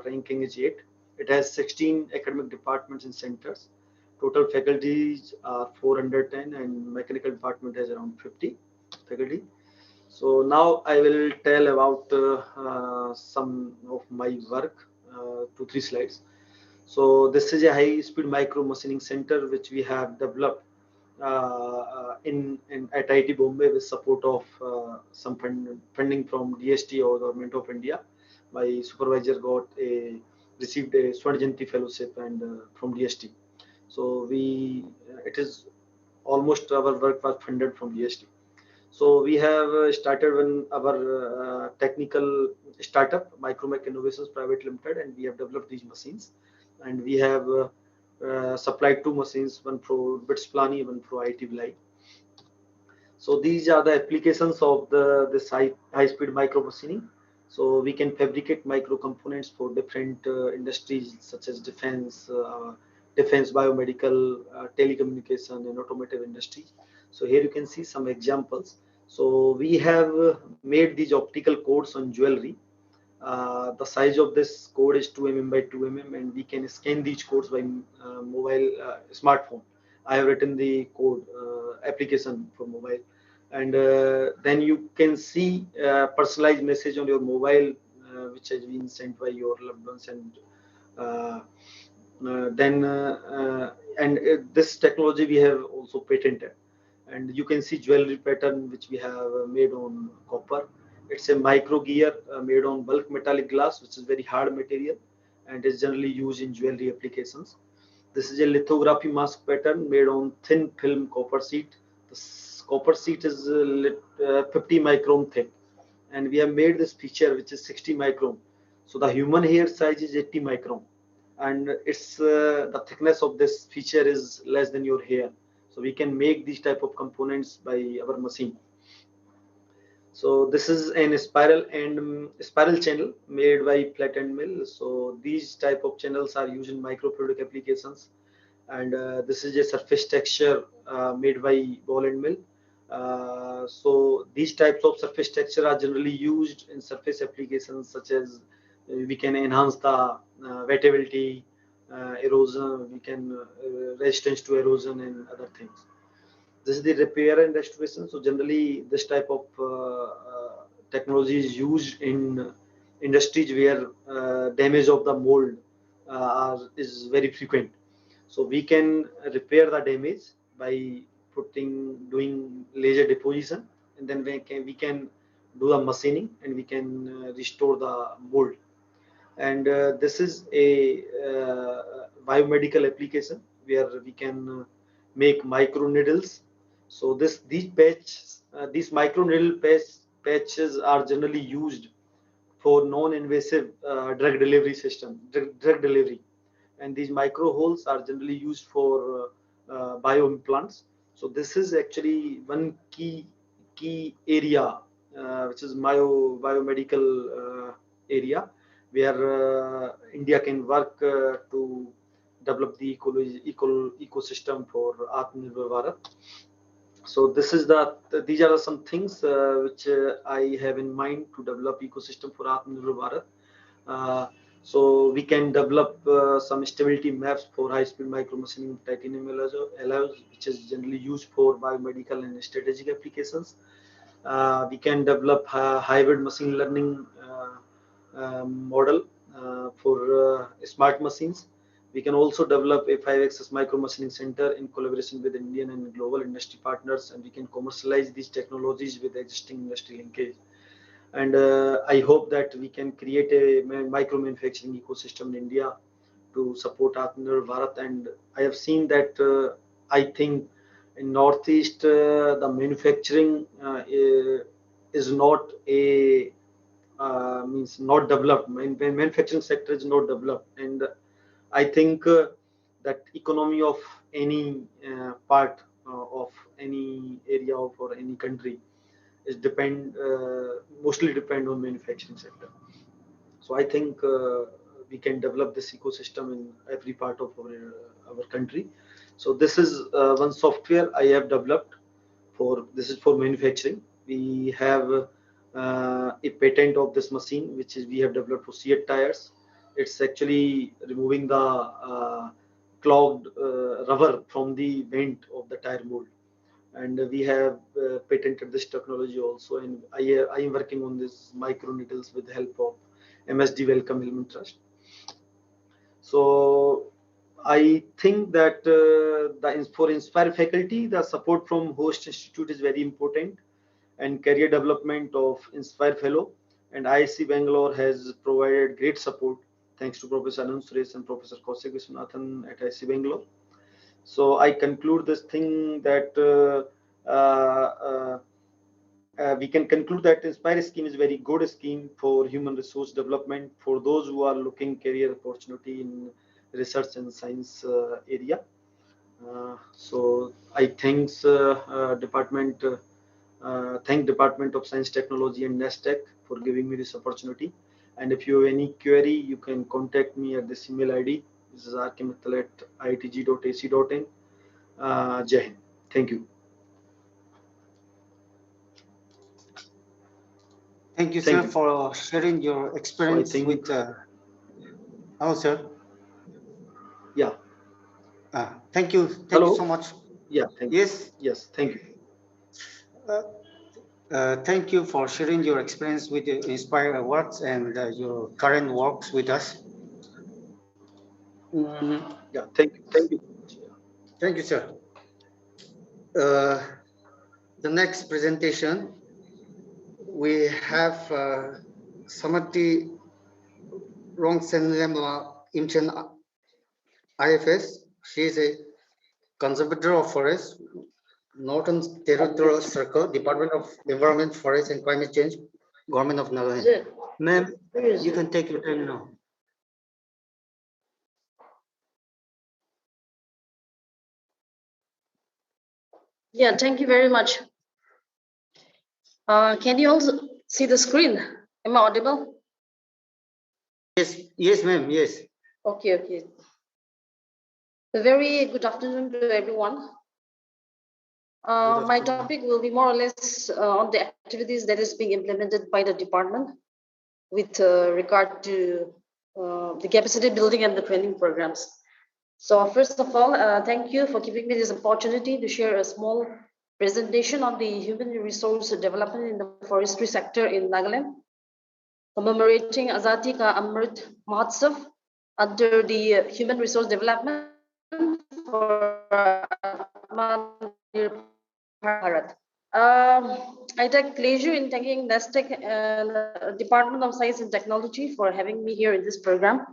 ranking is 8. It has 16 academic departments and centers. Total faculties are 410, and mechanical department has around 50 faculty. So now I will tell about some of my work, 2-3 slides. So this is a high-speed micro machining center which we have developed at IIT Bombay with support of some funding from DST or Government of India. My supervisor received a Sword Jayanti fellowship and from DST. So it is almost our work was funded from DST. So we have started our technical startup, Micromech Innovations Private Limited, and we have developed these machines. And we have supplied 2 machines, one for BITS Plani, one for IIT Bhilai. So these are the applications of this high-speed micro machining. So we can fabricate micro components for different industries such as defense, biomedical, telecommunication, and automotive industry. So here you can see some examples. So we have made these optical codes on jewelry. The size of this code is 2 mm by 2 mm, and we can scan these codes by mobile smartphone. I have written the code application for mobile, and then you can see personalized message on your mobile, which has been sent by your loved ones, and uh, then this technology we have also patented. And you can see jewelry pattern which we have made on copper. It's a micro gear made on bulk metallic glass, which is very hard material and is generally used in jewelry applications. This is a lithography mask pattern made on thin film copper sheet. The copper sheet is 50 micron thick, and we have made this feature which is 60 micron. So the human hair size is 80 micron, and it's the thickness of this feature is less than your hair. So we can make these type of components by our machine. So this is an spiral channel made by flat end mill. So these type of channels are used in micro product applications, and this is a surface texture made by ball and mill. So these types of surface texture are generally used in surface applications, such as we can enhance the wettability, erosion, we can resistance to erosion and other things. This is the repair and restoration. So generally this type of technology is used in industries where damage of the mold is very frequent. So we can repair the damage by doing laser deposition, and then we can do the machining, and we can restore the mold. And this is a biomedical application where we can make micro needles. So these micro needle patches are generally used for non-invasive drug delivery drug delivery, and these micro holes are generally used for bioimplants. So this is actually one key area, which is biomedical area, where India can work to develop the ecosystem for Atmanirbhar Bharat. So these are some things which I have in mind to develop ecosystem for Atmanirbhar Bharat. So we can develop some stability maps for high-speed micromachining titanium alloys, which is generally used for biomedical and strategic applications. We can develop a hybrid machine learning model for smart machines. We can also develop a 5-axis micromachining center in collaboration with Indian and global industry partners, and we can commercialize these technologies with existing industry linkage. And I hope that we can create a micro manufacturing ecosystem in India to support Atmanirbhar Bharat. And I have seen that I think in Northeast the manufacturing is not a means not developed. Manufacturing sector is not developed, and I think that economy of any part of any area of or any country is mostly depend on manufacturing sector. So I think we can develop this ecosystem in every part of our country. So this is one software I have developed this is for manufacturing. We have a patent of this machine, which is we have developed for Seat tires. It's actually removing the clogged rubber from the vent of the tire mold, and we have patented this technology also. And I am working on this micro needles with the help of MSD Welcome Element Trust. So I think that for Inspire faculty, the support from host institute is very important, and career development of Inspire Fellow. And IISc Bangalore has provided great support thanks to Professor Anand Suresh and Professor Kaushik Viswanathan at IISc Bangalore. So I conclude this thing that we can conclude that Inspire scheme is a very good scheme for human resource development for those who are looking career opportunity in research and science area. So I thank Department of Science, Technology and NESTEC for giving me this opportunity. And if you have any query, you can contact me at this email ID. This is rkmittal@itg.ac.in. Jai Hind. Thank you. Thank you, Thank sir, you. for sharing your experience think- with. Oh, sir. Yeah. Thank you. Thank Hello? you so much. Yeah. Thank you. Yes. Yes. Thank you. Thank you for sharing your experience with the Inspire Awards and your current works with us. Yeah. Thank you. Thank you. Thank you, sir. The next presentation, we have Samati Rongsenlemla Imchen IFS. She is a conservator of forest, Northern Territorial Circle, Department of Environment, Forest and Climate Change, Government of Nagaland. Ma'am, you can take your time now. Yeah, thank you very much. Can you also see the screen? Am I audible? Yes, ma'am, yes. Okay. A very good afternoon to everyone. My topic will be more or less on the activities that is being implemented by the department with regard to the capacity building and the training programs. So first of all, thank you for giving me this opportunity to share a small presentation on the human resource development in the forestry sector in Nagaland, commemorating Azadi Ka Amrit Mahotsav under the human resource development for Atmanirbhar Bharat. I take pleasure in thanking NESTEC and Department of Science and Technology for having me here in this program.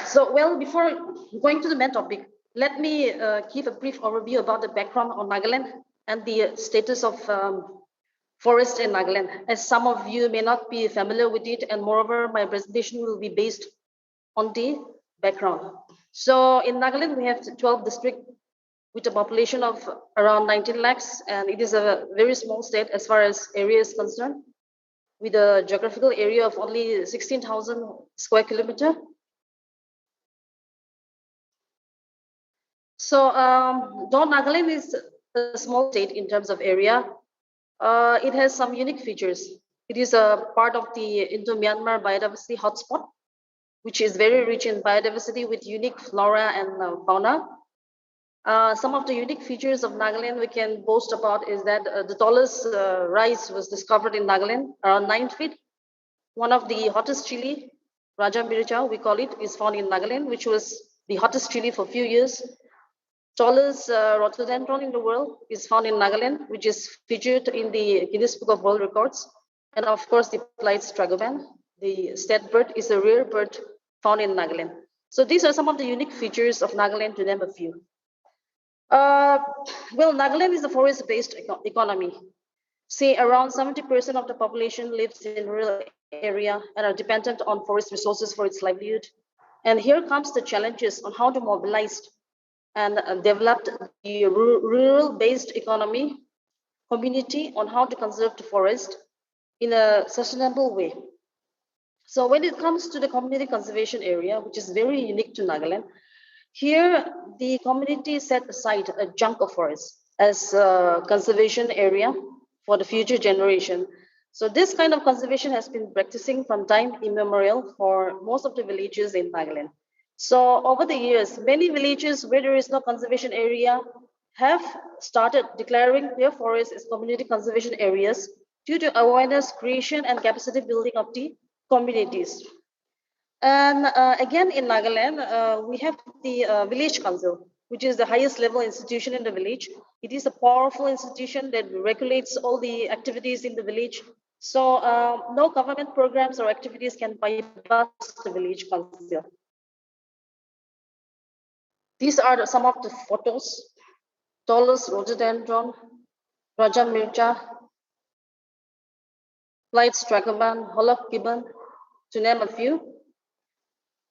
So, well, before going to the main topic, let me give a brief overview about the background on Nagaland and the status of forest in Nagaland, as some of you may not be familiar with it, and moreover, my presentation will be based on the background. So, in Nagaland, we have 12 districts with a population of around 19 lakhs, and it is a very small state as far as area is concerned, with a geographical area of only 16,000 square kilometer. So, though Nagaland is a small state in terms of area, it has some unique features. It is a part of the Indo-Myanmar biodiversity hotspot, which is very rich in biodiversity with unique flora and fauna. Some of the unique features of Nagaland we can boast about is that the tallest rise was discovered in Nagaland, around 9 feet. One of the hottest chili, Raja Mircha, we call it, is found in Nagaland, which was the hottest chili for a few years. Tallest rhododendron in the world is found in Nagaland, which is featured in the Guinness Book of World Records. And of course, the flight stragoban, the state bird, is a rare bird found in Nagaland. So these are some of the unique features of Nagaland, to name a few. Well, Nagaland is a forest-based economy. Say around 70% of the population lives in rural area and are dependent on forest resources for its livelihood. And here comes the challenges on how to mobilize and develop the rural-based economy community on how to conserve the forest in a sustainable way. So when it comes to the community conservation area, which is very unique to Nagaland, here the community set aside a chunk of forest as a conservation area for the future generation. So this kind of conservation has been practicing from time immemorial for most of the villages in Nagaland. So over the years, many villages where there is no conservation area have started declaring their forests as community conservation areas due to awareness creation and capacity building of the communities. And again, in Nagaland, we have the village council, which is the highest level institution in the village. It is a powerful institution that regulates all the activities in the village. So no government programs or activities can bypass the village council. These are some of the photos. Tallest rhododendron, Raja Mircha, Light Stragaban, Hollow Gibbon, to name a few.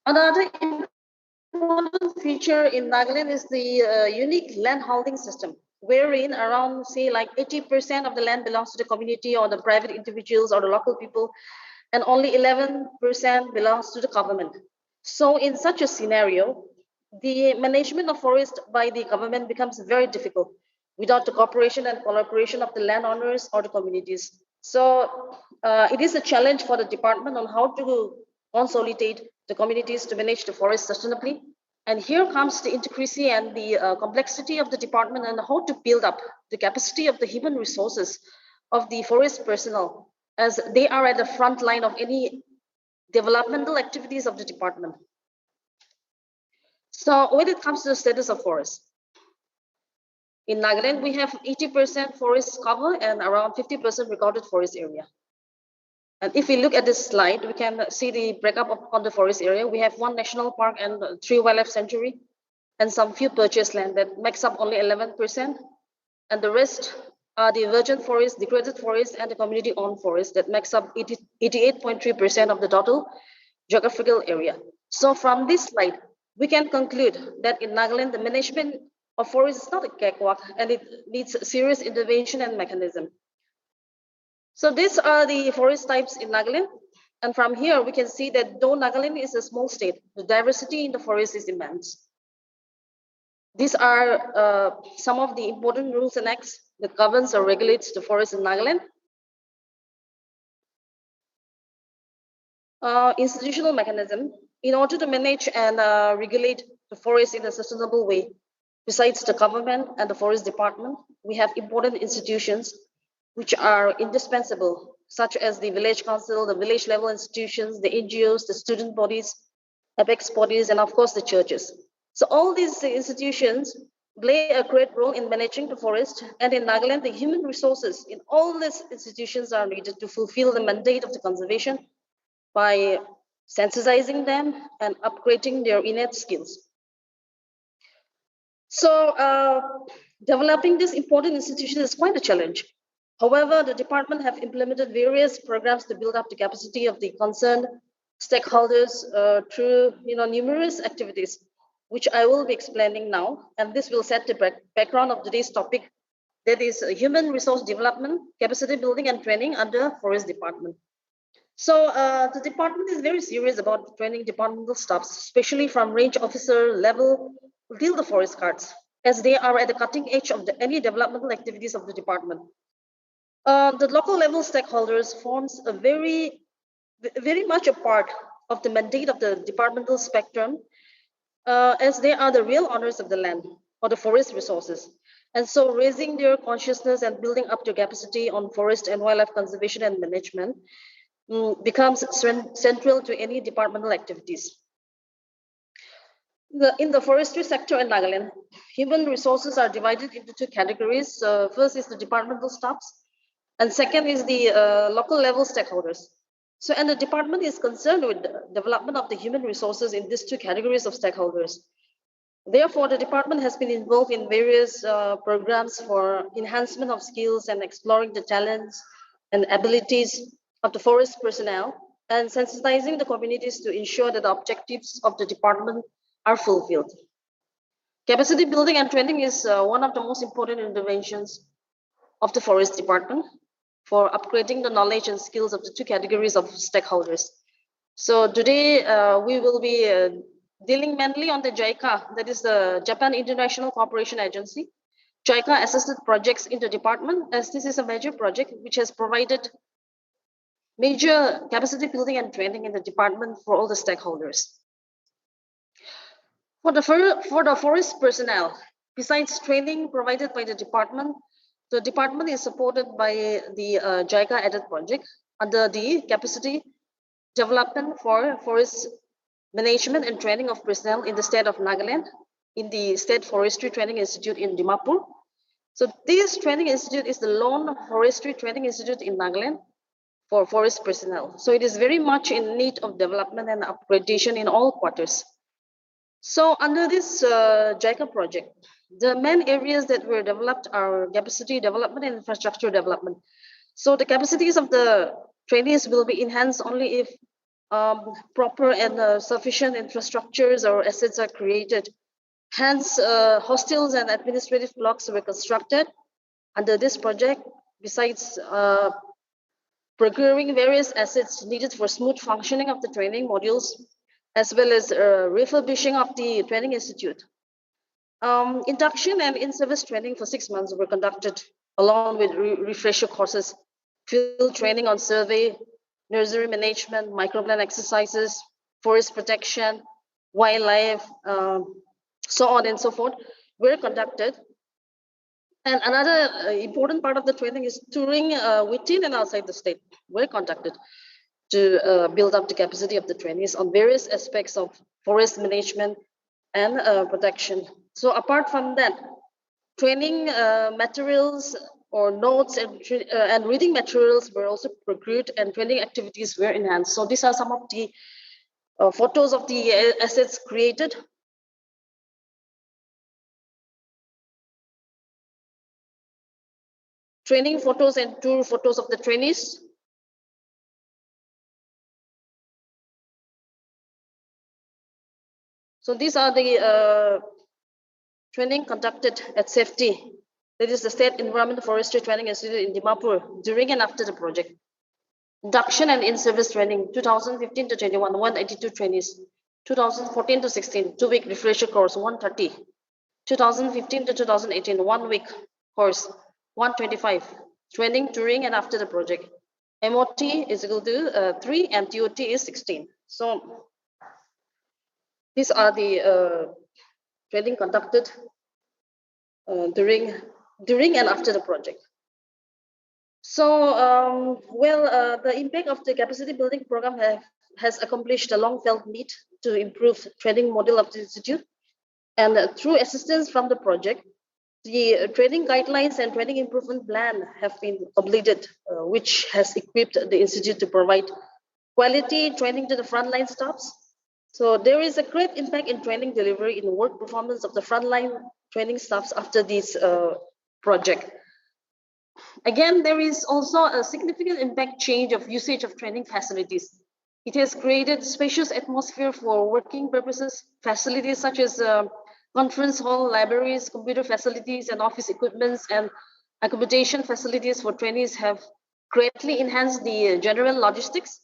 Another important feature in Nagaland is the unique land holding system, wherein around, say, like 80% of the land belongs to the community or the private individuals or the local people, and only 11% belongs to the government. So in such a scenario, the management of forest by the government becomes very difficult without the cooperation and collaboration of the landowners or the communities. So it is a challenge for the department on how to consolidate the communities to manage the forest sustainably. And here comes the intricacy and the complexity of the department and how to build up the capacity of the human resources of the forest personnel, as they are at the front line of any developmental activities of the department. So when it comes to the status of forest, in Nagaland, we have 80% forest cover and around 50% recorded forest area. And if we look at this slide, we can see the breakup on the forest area. We have 1 national park and 3 wildlife sanctuary, and some few purchased land that makes up only 11%. And the rest are the virgin forest, degraded forest, and the community-owned forest that makes up 88.3% of the total geographical area. So from this slide, we can conclude that in Nagaland, the management of forest is not a cakewalk, and it needs serious intervention and mechanism. So these are the forest types in Nagaland. And from here, we can see that though Nagaland is a small state, the diversity in the forest is immense. These are some of the important rules and acts that governs or regulates the forest in Nagaland. Institutional mechanism. In order to manage and regulate the forest in a sustainable way, besides the government and the forest department, we have important institutions which are indispensable, such as the village council, the village level institutions, the NGOs, the student bodies, apex bodies, and of course the churches. So all these institutions play a great role in managing the forest, and in Nagaland, the human resources in all these institutions are needed to fulfill the mandate of the conservation by sensitizing them and upgrading their innate skills. So developing this important institution is quite a challenge. However, the department have implemented various programs to build up the capacity of the concerned stakeholders through numerous activities, which I will be explaining now. And this will set the background of today's topic, that is human resource development, capacity building and training under Forest Department. So the department is very serious about training departmental staffs, especially from range officer level till the forest guards, as they are at the cutting edge of any developmental activities of the department. The local level stakeholders forms a very much a part of the mandate of the departmental spectrum, as they are the real owners of the land or the forest resources. And so raising their consciousness and building up their capacity on forest and wildlife conservation and management becomes central to any departmental activities. In the forestry sector in Nagaland, human resources are divided into 2 categories. First is the departmental staffs, and second is the local level stakeholders. So, and the department is concerned with the development of the human resources in these 2 categories of stakeholders. Therefore, the department has been involved in various programs for enhancement of skills and exploring the talents and abilities of the forest personnel, and sensitizing the communities to ensure that the objectives of the department are fulfilled. Capacity building and training is one of the most important interventions of the forest department for upgrading the knowledge and skills of the 2 categories of stakeholders. So today we will be dealing mainly on the JICA, that is the Japan International Cooperation Agency. JICA assisted projects in the department, as this is a major project which has provided major capacity building and training in the department for all the stakeholders. For the forest personnel, besides training provided by the department is supported by the JICA added project under the capacity development for forest management and training of personnel in the state of Nagaland, in the State Forestry Training Institute in Dimapur. So this training institute is the lone forestry training institute in Nagaland for forest personnel. So it is very much in need of development and upgradation in all quarters. So under this JICA project, the main areas that were developed are capacity development and infrastructure development. So the capacities of the trainees will be enhanced only if proper and sufficient infrastructures or assets are created. Hence, hostels and administrative blocks were constructed under this project, besides procuring various assets needed for smooth functioning of the training modules, as well as refurbishing of the training institute. Induction and in-service training for 6 months were conducted along with refresher courses field training on survey, nursery management, microplant exercises, forest protection, wildlife, so on and so forth, were conducted. And another important part of the training is touring within and outside the state were conducted to build up the capacity of the trainees on various aspects of forest management and protection. So apart from that, training materials or notes and reading materials were also procured, and training activities were enhanced. So these are some of the photos of the assets created. Training photos and tour photos of the trainees. So these are the training conducted at safety. That is the State Environment Forestry Training Institute in Dimapur during and after the project. Induction and in-service training, 2015 to 21, 182 trainees. 2014 to 16, 2-week refresher course, 130. 2015 to 2018, 1-week course, 125. Training during and after the project. MOT is equal to 3 and TOT is 16. So these are the training conducted during and after the project. So, the impact of the capacity building program has accomplished a long felt need to improve training model of the institute. And through assistance from the project, the training guidelines and training improvement plan have been completed, which has equipped the institute to provide quality training to the frontline staffs. So there is a great impact in training delivery in work performance of the frontline training staffs after this project. Again, there is also a significant impact change of usage of training facilities. It has created spacious atmosphere for working purposes. Facilities such as conference hall, libraries, computer facilities, and office equipments and accommodation facilities for trainees have greatly enhanced the general logistics.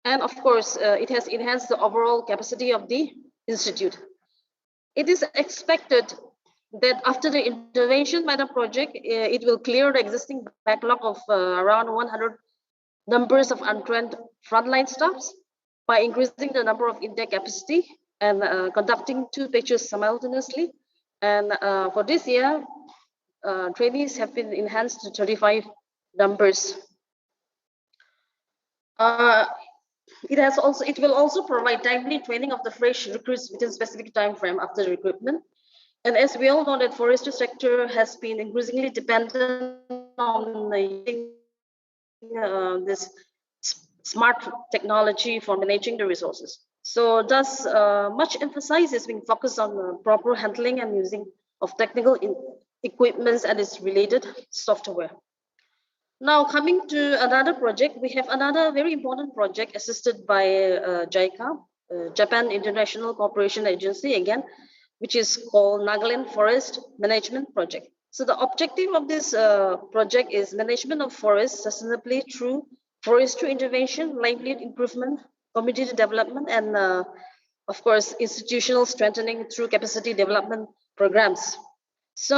And of course, it has enhanced the overall capacity of the institute. It is expected that after the intervention by the project, it will clear the existing backlog of around 100 numbers of untrained frontline staffs by increasing the number of intake capacity and conducting 2 batches simultaneously. And for this year, trainees have been enhanced to 35 numbers. It will also provide timely training of the fresh recruits within specific time frame after the recruitment. And as we all know, that forestry sector has been increasingly dependent on using this smart technology for managing the resources. So thus, much emphasis is being focused on proper handling and using of technical equipments and its related software. Now, coming to another project, we have another very important project assisted by JICA, Japan International Cooperation Agency, again, which is called Nagaland Forest Management Project. So the objective of this project is management of forests sustainably through forestry intervention, livelihood improvement, community development, and of course, institutional strengthening through capacity development programs. So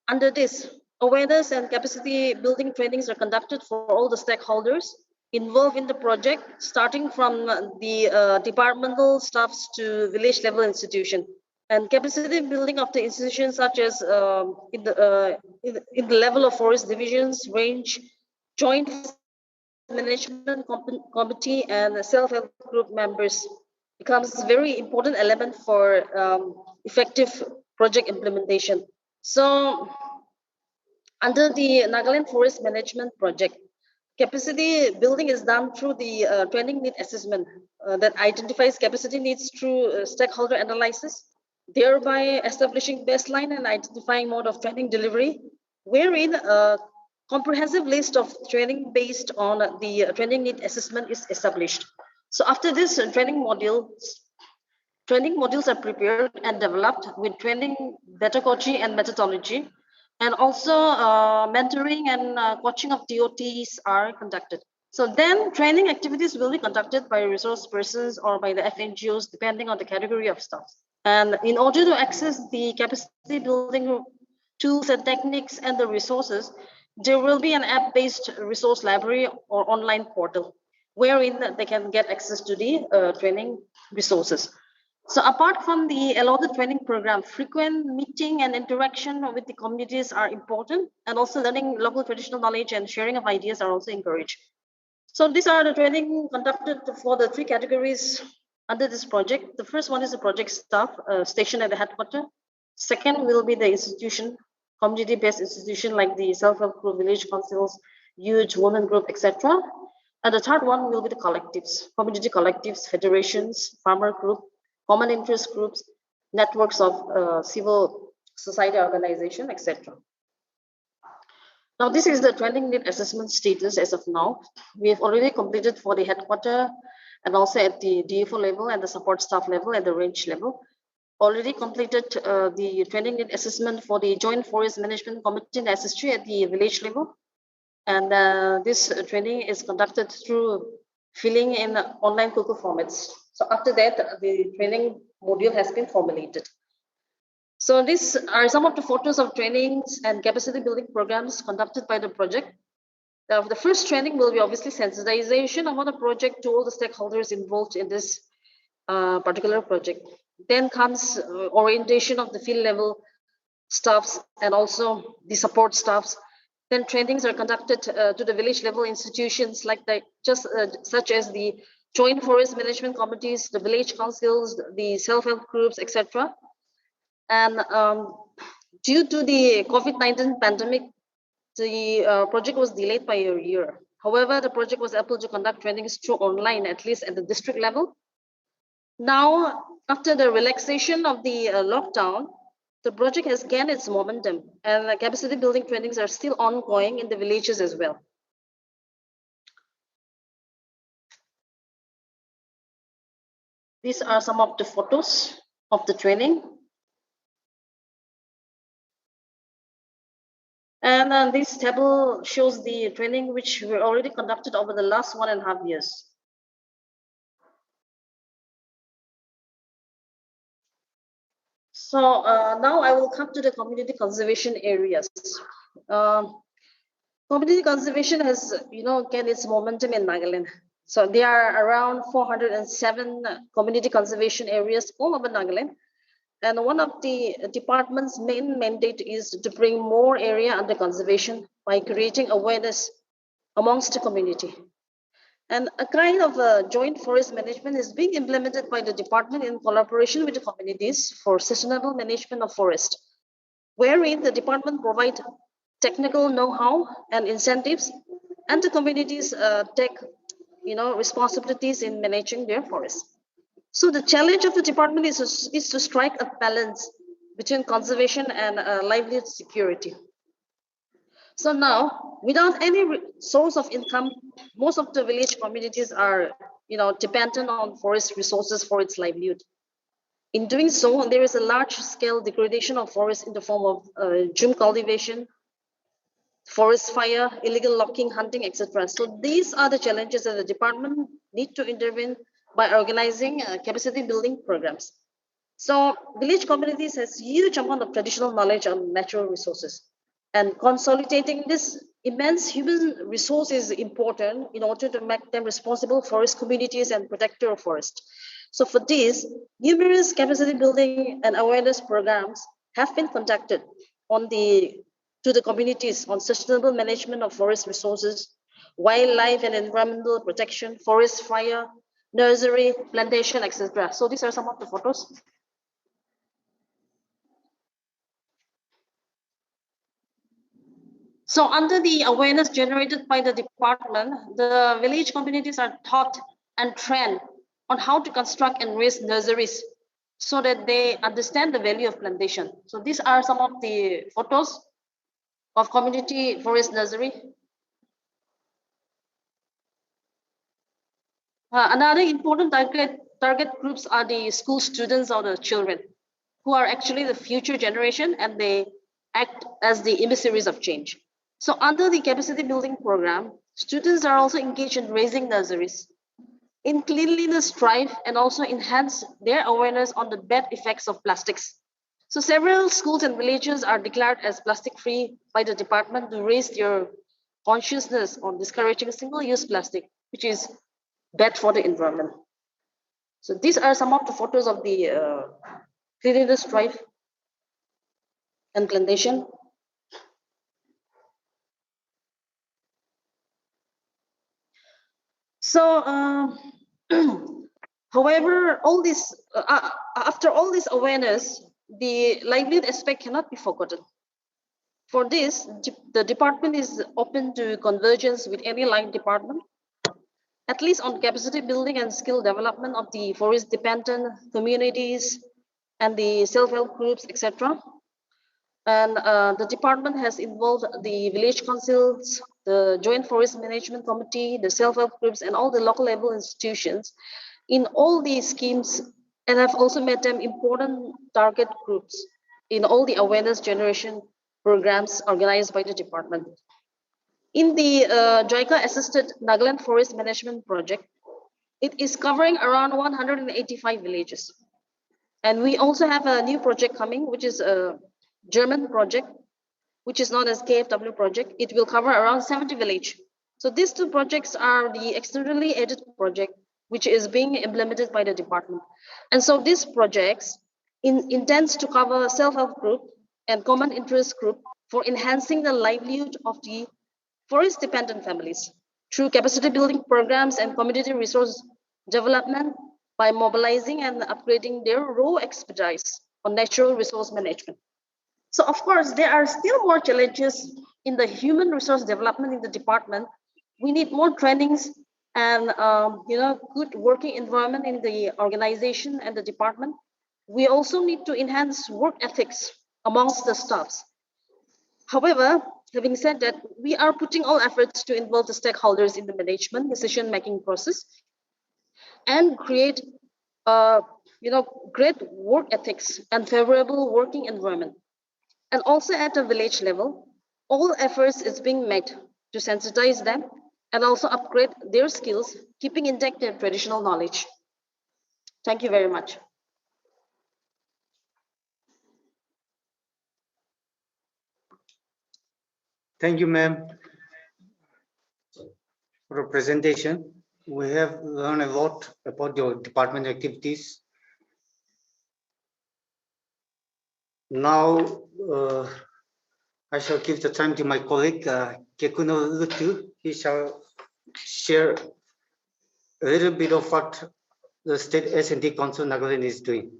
under this, awareness and capacity building trainings are conducted for all the stakeholders involved in the project, starting from the departmental staffs to village level institution. And capacity building of the institutions, such as in the level of forest divisions, range, joint management committee, and self-help group members, becomes a very important element for effective project implementation. So under the Nagaland Forest Management Project, capacity building is done through the training need assessment that identifies capacity needs through stakeholder analysis, thereby establishing baseline and identifying mode of training delivery, wherein a comprehensive list of training based on the training need assessment is established. So after this training modules are prepared and developed with training pedagogy and methodology, and also mentoring and coaching of DOTs are conducted. So then training activities will be conducted by resource persons or by the FNGOs, depending on the category of staff. And in order to access the capacity building tools and techniques and the resources, there will be an app-based resource library or online portal wherein they can get access to the training resources. So apart from the allotted training program, frequent meeting and interaction with the communities are important, and also learning local traditional knowledge and sharing of ideas are also encouraged. So these are the training conducted for the 3 categories under this project. The first one is the project staff stationed at the headquarters. Second will be the institution, community-based institution like the self-help group, village councils, youth, women group, etc. And the third one will be the collectives, community collectives, federations, farmer group, common interest groups, networks of civil society organization, etc. Now, this is the training need assessment status as of now. We have already completed for the headquarter and also at the DFO level and the support staff level and the range level. Already completed the training need assessment for the Joint Forest Management Committee and SSTP at the village level. And this training is conducted through filling in online Google formats. So after that, the training module has been formulated. So these are some of the photos of trainings and capacity building programs conducted by the project. The first training will be obviously sensitization about the project to all the stakeholders involved in this particular project. Then comes orientation of the field level staffs and also the support staffs. Then trainings are conducted to the village level institutions like such as the Joint Forest Management Committees, the village councils, the self-help groups, etc. And due to the COVID-19 pandemic, the project was delayed by a year. However, the project was able to conduct trainings through online, at least at the district level. Now, after the relaxation of the lockdown, the project has gained its momentum, and the capacity building trainings are still ongoing in the villages as well. These are some of the photos of the training. And this table shows the training which were already conducted over the last 1.5 years. So now I will come to the community conservation areas. Community conservation has, gained its momentum in Nagaland. So there are around 407 community conservation areas all over Nagaland. And one of the department's main mandate is to bring more area under conservation by creating awareness amongst the community. And a kind of joint forest management is being implemented by the department in collaboration with the communities for sustainable management of forest, wherein the department provides technical know-how and incentives, and the communities take, responsibilities in managing their forests. So the challenge of the department is to strike a balance between conservation and livelihood security. So now, without any source of income, most of the village communities are, dependent on forest resources for its livelihood. In doing so, there is a large-scale degradation of forests in the form of gym cultivation, forest fire, illegal logging, hunting, etc. So these are the challenges that the department need to intervene by organizing capacity building programs. So village communities has huge amount of traditional knowledge on natural resources, and consolidating this immense human resource is important in order to make them responsible forest communities and protector of forest. So for this, numerous capacity building and awareness programs have been conducted to the communities on sustainable management of forest resources, wildlife and environmental protection, forest fire, nursery, plantation, etc. So these are some of the photos. So under the awareness generated by the department, the village communities are taught and trained on how to construct and raise nurseries so that they understand the value of plantation. So these are some of the photos of community forest nursery. Another important target groups are the school students or the children, who are actually the future generation, and they act as the emissaries of change. So under the capacity building program, students are also engaged in raising nurseries, in cleanliness drive, and also enhance their awareness on the bad effects of plastics. So several schools and villages are declared as plastic free by the department to raise their consciousness on discouraging single-use plastic, which is bad for the environment. So these are some of the photos of the cleanliness drive and plantation. So, however, all this after all this awareness, the livelihood aspect cannot be forgotten. For this, the department is open to convergence with any line department, at least on capacity building and skill development of the forest dependent communities and the self-help groups, etc. And the department has involved the village councils, the Joint Forest Management Committee, the self-help groups, and all the local level institutions in all these schemes, and have also made them important target groups in all the awareness generation programs organized by the department. In the JICA-assisted Nagaland Forest Management Project, it is covering around 185 villages. And we also have a new project coming, which is a German project, which is known as KFW project. It will cover around 70 villages. So these two projects are the externally aided project, which is being implemented by the department. And so these projects intends to cover self-help group and common interest group for enhancing the livelihood of the forest dependent families through capacity building programs and community resource development by mobilizing and upgrading their raw expertise on natural resource management. So of course, there are still more challenges in the human resource development in the department. We need more trainings and good working environment in the organization and the department. We also need to enhance work ethics amongst the staffs. However, having said that, we are putting all efforts to involve the stakeholders in the management decision-making process and create great work ethics and favorable working environment. And also at the village level, all efforts is being made to sensitize them and also upgrade their skills, keeping intact their traditional knowledge. Thank you very much. Thank you, ma'am, for the presentation. We have learned a lot about your department activities. Now, I shall give the time to my colleague, Kekuno Lutu. He shall share a little bit of what the State S&T Council Nagaland is doing.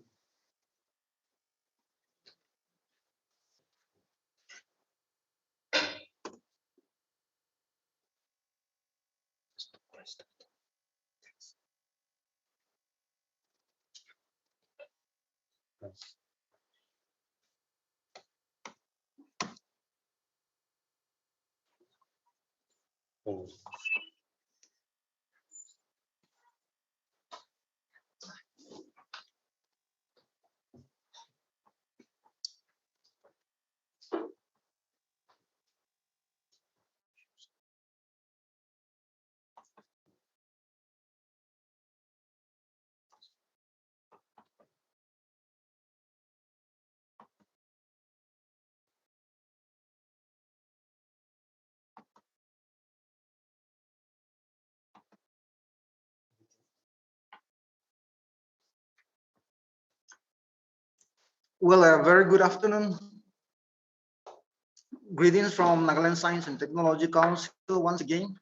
Well, a very good afternoon. Greetings from Nagaland Science and Technology Council once again.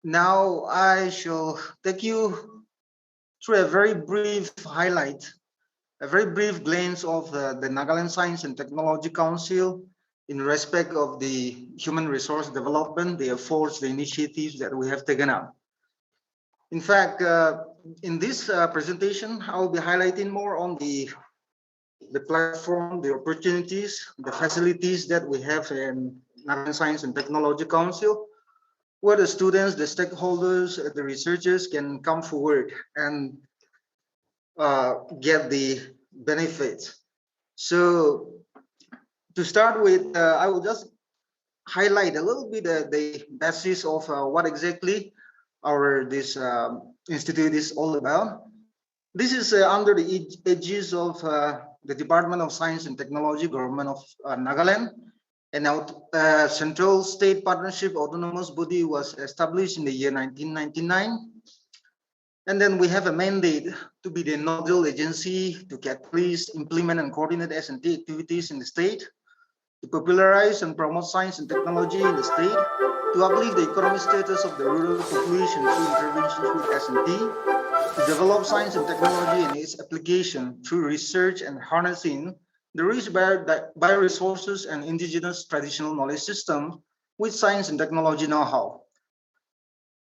Now I shall take you through a very brief highlight, a very brief glance of the Nagaland Science and Technology Council in respect of the human resource development, the efforts, the initiatives that we have taken up. In fact, in this presentation, I will be highlighting more on the platform, the opportunities, the facilities that we have in Nagaland Science and Technology Council, where the students, the stakeholders, the researchers can come forward and get the benefits. So to start with, I will just highlight a little bit the basis of what exactly this institute is all about. This is under the aegis of the Department of Science and Technology, Government of Nagaland, and our Central State Partnership Autonomous Body was established in the year 1999. And then we have a mandate to be the nodal agency to catalyze, implement, and coordinate S&T activities in the state, to popularize and promote science and technology in the state, to uplift the economic status of the rural population through interventions with S&T, to develop science and technology and its application through research and harnessing the rich bioresources and indigenous traditional knowledge system with science and technology know-how,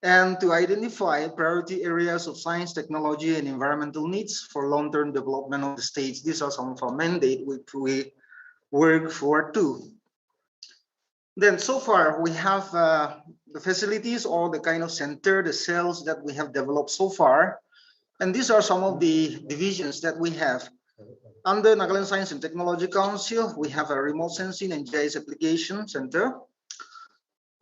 and to identify priority areas of science, technology, and environmental needs for long-term development of the states. These are some of our mandate which we work for too. Then so far we have the facilities or the kind of center, the cells that we have developed so far. And these are some of the divisions that we have. Under Nagaland Science and Technology Council, we have a remote sensing and GIS application center,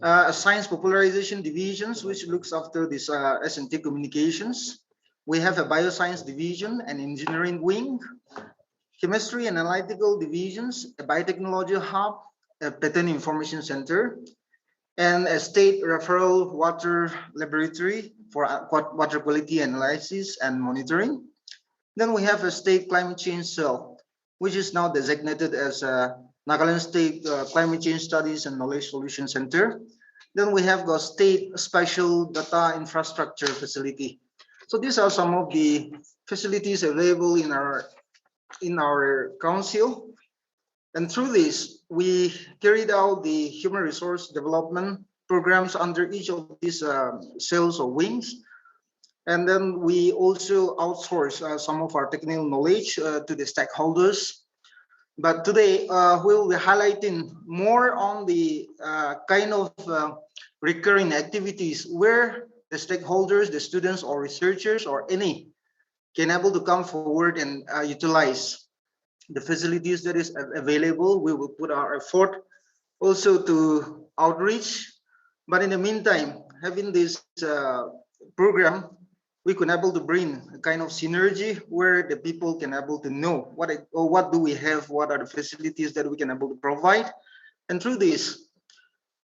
a science popularization divisions, which looks after this S&T communications. We have a bioscience division and engineering wing, chemistry and analytical divisions, a biotechnology hub, a patent information center, and a state referral water laboratory for water quality analysis and monitoring. Then we have a state climate change cell, which is now designated as a Nagaland State Climate Change Studies and Knowledge Solution Center. Then we have the State Spatial Data Infrastructure Facility. So these are some of the facilities available in our council. And through this, we carried out the human resource development programs under each of these cells or wings. And then we also outsource some of our technical knowledge to the stakeholders. But today, we'll be highlighting more on the kind of recurring activities where the stakeholders, the students or researchers or any can able to come forward and utilize the facilities that is available. We will put our effort also to outreach. But in the meantime, having this program, we can able to bring a kind of synergy where the people can able to know what do we have, what are the facilities that we can able to provide. And through this,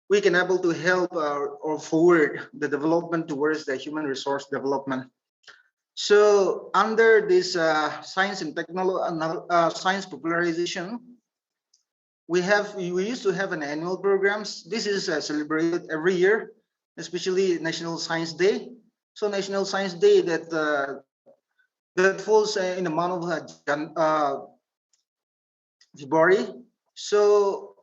we can able to help or forward the development towards the human resource development. So under this science and technology, science popularization, we used to have an annual programs. This is celebrated every year, especially National Science Day. So National Science Day that falls in the month of February. So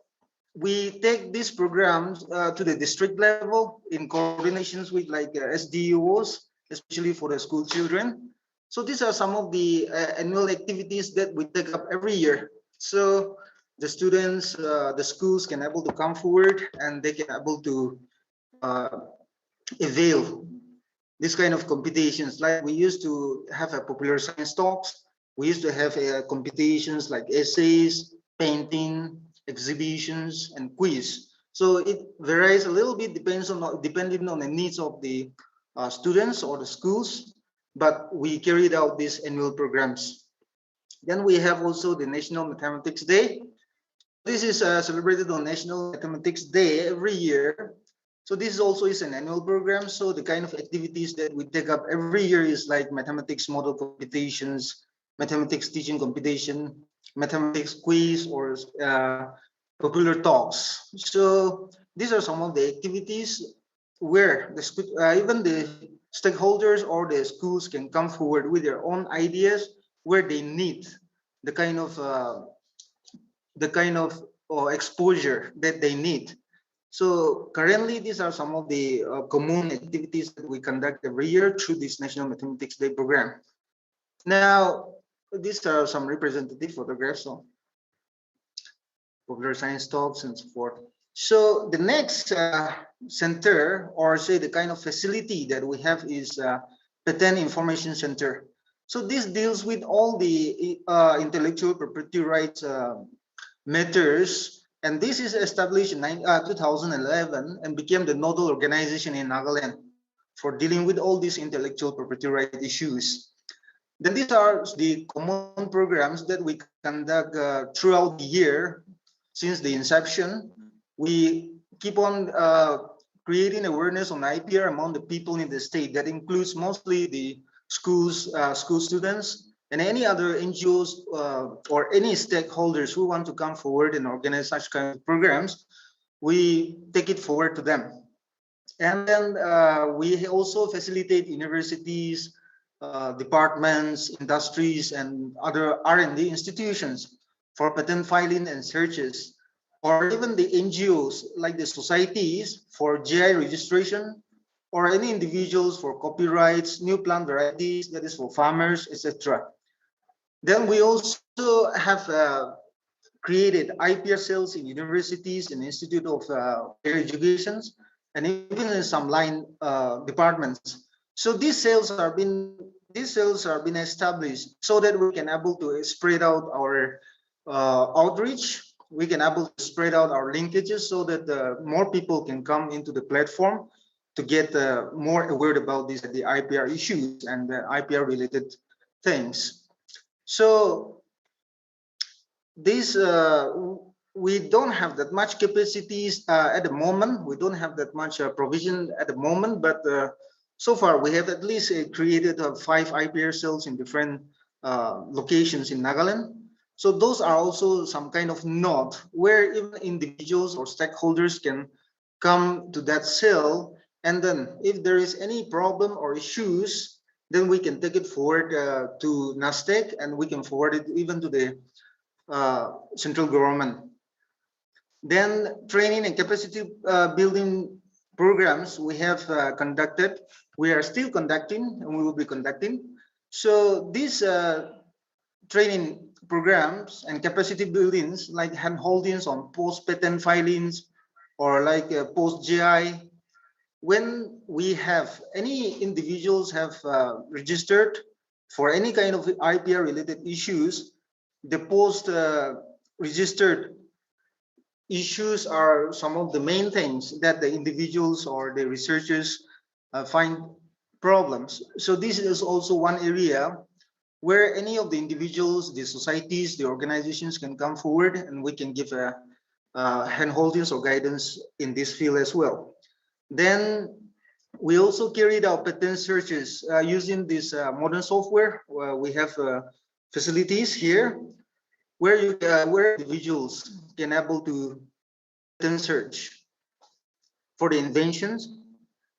we take these programs to the district level in coordinations with like SDOs, especially for the school children. So these are some of the annual activities that we take up every year. So the students, the schools can able to come forward and they can able to avail this kind of competitions. Like we used to have a popular science talks. We used to have competitions like essays, painting, exhibitions, and quiz. So it varies a little bit, depending on the needs of the students or the schools, but we carried out these annual programs. Then we have also the National Mathematics Day. This is celebrated on National Mathematics Day every year. So this also is an annual program. So the kind of activities that we take up every year is like mathematics model competitions, mathematics teaching competition, mathematics quiz, or popular talks. So these are some of the activities where even the stakeholders or the schools can come forward with their own ideas where they need the kind of exposure that they need. So currently, these are some of the common activities that we conduct every year through this National Mathematics Day program. Now, these are some representative photographs of popular science talks and so forth. So the next center, or say the kind of facility that we have, is Patent Information Center. So this deals with all the intellectual property rights matters. And this is established in 2011 and became the nodal organization in Nagaland for dealing with all these intellectual property right issues. Then these are the common programs that we conduct throughout the year. Since the inception, we keep on creating awareness on IPR among the people in the state. That includes mostly the schools, school students, and any other NGOs or any stakeholders who want to come forward and organize such kind of programs. We take it forward to them. And then we also facilitate universities, departments, industries, and other R&D institutions for patent filing and searches, or even the NGOs like the societies for GI registration, or any individuals for copyrights, new plant varieties, that is for farmers, etc. Then we also have created IPR cells in universities and Institute of Higher Education, and even in some line departments. So these cells are being established so that we can able to spread out our outreach. We can able to spread out our linkages so that more people can come into the platform to get more aware about the IPR issues and the IPR related things. So this we don't have that much capacities at the moment. We don't have that much provision at the moment, but so far we have at least created 5 IPR cells in different locations in Nagaland. So those are also some kind of node where even individuals or stakeholders can come to that cell, and then if there is any problem or issues, then we can take it forward to NASTEC, and we can forward it even to the central government. Then training and capacity building programs we have conducted. We are still conducting, and we will be conducting. So these training programs and capacity buildings, like hand holdings on post patent filings or like post GI, when we have any individuals have registered for any kind of IPR related issues, the post registered issues are some of the main things that the individuals or the researchers find problems. So this is also one area where any of the individuals, the societies, the organizations can come forward, and we can give a handholdings or guidance in this field as well. Then we also carried out patent searches using this modern software. We have facilities here where where individuals can able to patent search for the inventions,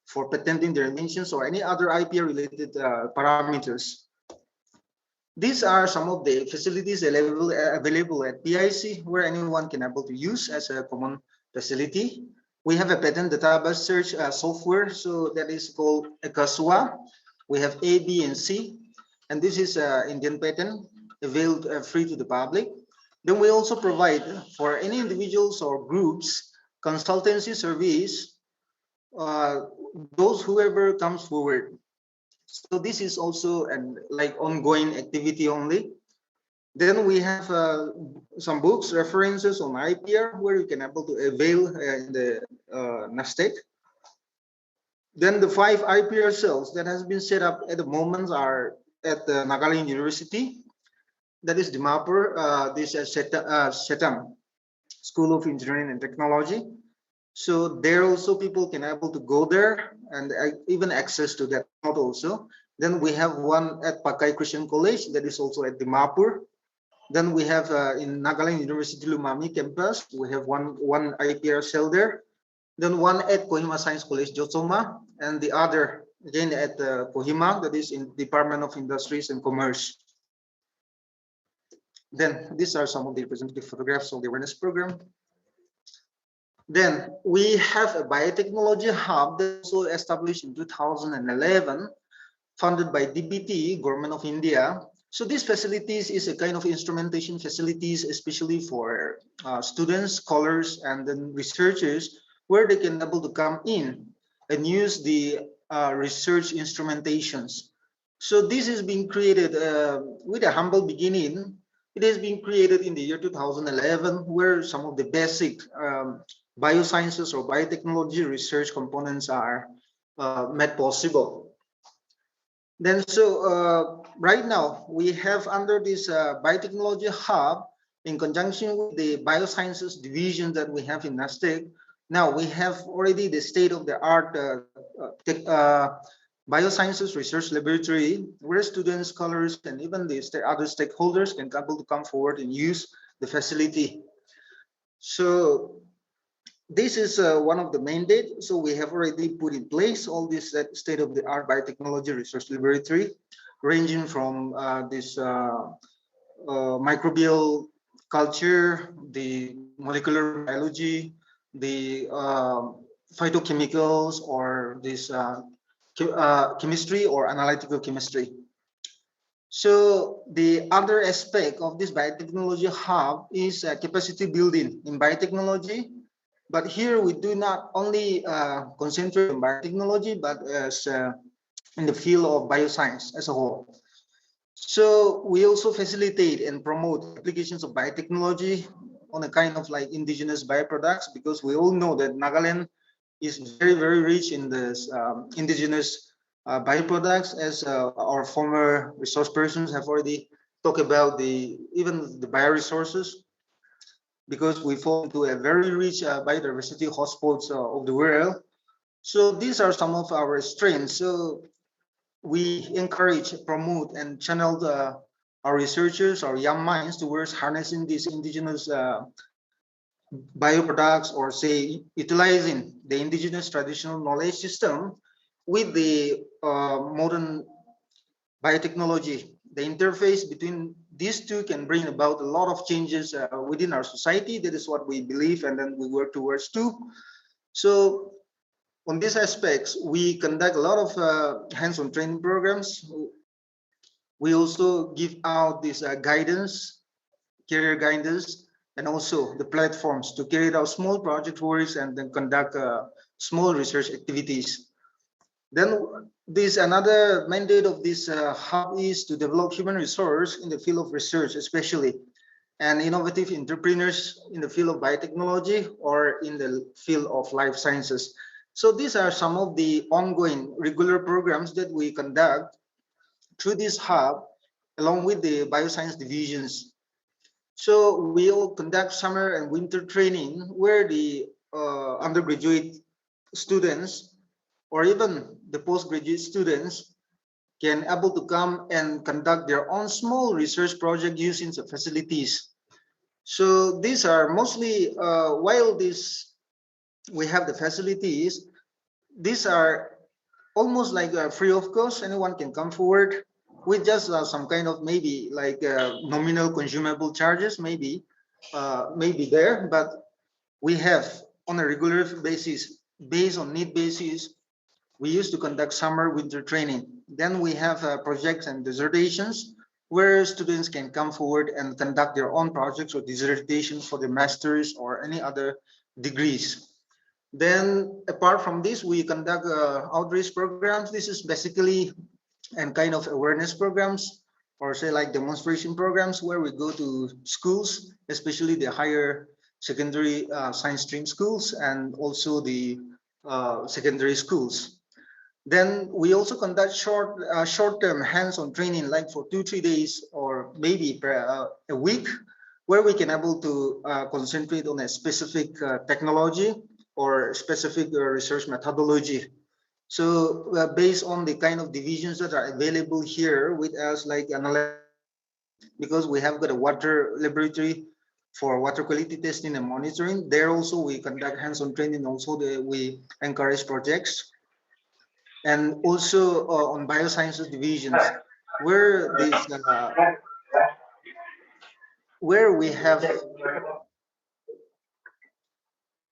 for patenting their inventions or any other IP related parameters. These are some of the facilities available at PIC where anyone can able to use as a common facility. We have a patent database search software, so that is called ECASUA. We have A, B, and C, and this is Indian patent available free to the public. Then we also provide for any individuals or groups consultancy service, those whoever comes forward. So this is also an like ongoing activity only. Then we have some books, references on IPR where you can able to avail in the NASTEC. Then the 5 IPR cells that has been set up at the moment are at the Nagaland University. That is Dimapur, this is Setam, School of Engineering and Technology. So there also people can able to go there and even access to that node also. Then we have one at Pakai Christian College that is also at Dimapur. Then we have in Nagaland University Lumami campus, we have one IPR cell there. Then one at Kohima Science College Jotsoma, and the other again at Kohima, that is in Department of Industries and Commerce. Then these are some of the representative photographs of the awareness program. Then we have a Biotechnology Hub that was also established in 2011, funded by DBT, Government of India. So these facilities is a kind of instrumentation facilities, especially for students, scholars, and then researchers, where they can able to come in and use the research instrumentations. So this is being created with a humble beginning. It has been created in the year 2011, where some of the basic biosciences or biotechnology research components are made possible. Then right now we have under this Biotechnology Hub, in conjunction with the Biosciences division that we have in NASTEC, now we have already the state-of-the-art Biosciences Research Laboratory, where students, scholars, and even the other stakeholders can able to come forward and use the facility. So this is one of the mandate. So we have already put in place all this state-of-the-art biotechnology research laboratory, ranging from this microbial culture, the molecular biology, the phytochemicals, or this chemistry or analytical chemistry. So the other aspect of this biotechnology hub is capacity building in biotechnology. But here we do not only concentrate on biotechnology, but as in the field of bioscience as a whole. So we also facilitate and promote applications of biotechnology on a kind of like indigenous bioproducts, because we all know that Nagaland is very, very rich in this indigenous bioproducts, as our former resource persons have already talked about even the bioresources, because we fall into a very rich biodiversity hotspots of the world. So these are some of our strengths. So we encourage, promote, and channel our researchers, our young minds, towards harnessing these indigenous bioproducts, or say utilizing the indigenous traditional knowledge system with the modern biotechnology. The interface between these two can bring about a lot of changes within our society. That is what we believe, and then we work towards too. So on these aspects, we conduct a lot of hands-on training programs. We also give out this guidance, career guidance, and also the platforms to carry out small project works and then conduct small research activities. Then this another mandate of this hub is to develop human resource in the field of research, especially, and innovative entrepreneurs in the field of biotechnology or in the field of life sciences. So these are some of the ongoing regular programs that we conduct through this hub, along with the bioscience divisions. So we will conduct summer and winter training, where the undergraduate students or even the postgraduate students can able to come and conduct their own small research project using the facilities. So these are mostly, while we have the facilities, these are almost like free of cost. Anyone can come forward with just some kind of maybe like nominal consumable charges, maybe there, but we have on a regular basis, based on need basis, we used to conduct summer winter training. Then we have projects and dissertations, where students can come forward and conduct their own projects or dissertations for the masters or any other degrees. Then apart from this, we conduct outreach programs. This is basically and kind of awareness programs, or say like demonstration programs, where we go to schools, especially the higher secondary science stream schools, and also the secondary schools. Then we also conduct short-term hands-on training, like for 2-3 days or maybe a week, where we can able to concentrate on a specific technology or specific research methodology. So based on the kind of divisions that are available here with us, like because we have got a water laboratory for water quality testing and monitoring. There also we conduct hands-on training. Also we encourage projects, and also on biosciences divisions, where this where we have.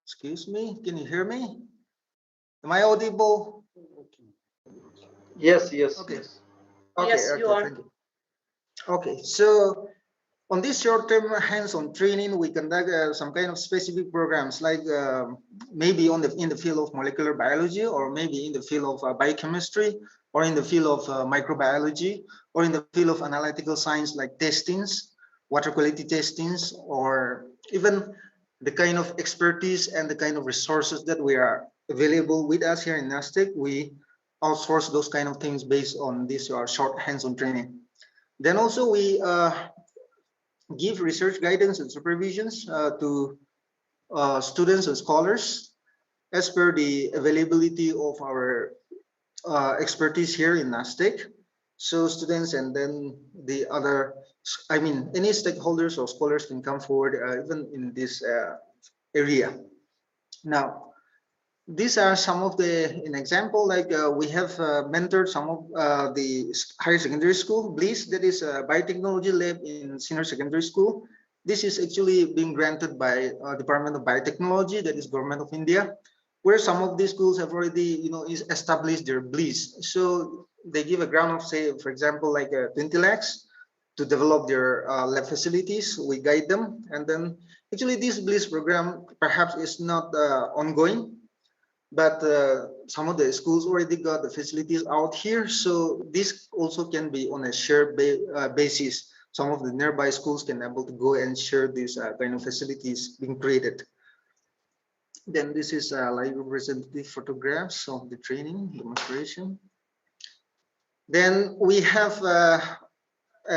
Excuse me, can you hear me? Am I audible? Yes, yes, Okay. yes. Okay, Yes, okay, you are. thank you. Okay, so on this short-term hands-on training, we conduct some kind of specific programs, like maybe in the field of molecular biology, or maybe in the field of biochemistry, or in the field of microbiology, or in the field of analytical science, like testings, water quality testings, or even the kind of expertise and the kind of resources that we are available with us here in NASTEC. We outsource those kind of things based on this short hands-on training. Then also we give research guidance and supervisions to students and scholars as per the availability of our expertise here in NASTEC. So students and then the other, I mean, any stakeholders or scholars can come forward even in this area. Now, these are some of the, an example, like we have mentored some of the higher secondary school, BLIS, that is a biotechnology lab in senior secondary school. This is actually being granted by Department of Biotechnology, that is Government of India, where some of these schools have already, established their BLIS. So they give a grant of, say, for example, like 20 lakhs to develop their lab facilities. We guide them, and then actually this BLIS program perhaps is not ongoing, but some of the schools already got the facilities out here. So this also can be on a shared basis. Some of the nearby schools can able to go and share these kind of facilities being created. Then this is live representative photographs of the training demonstration. Then we have a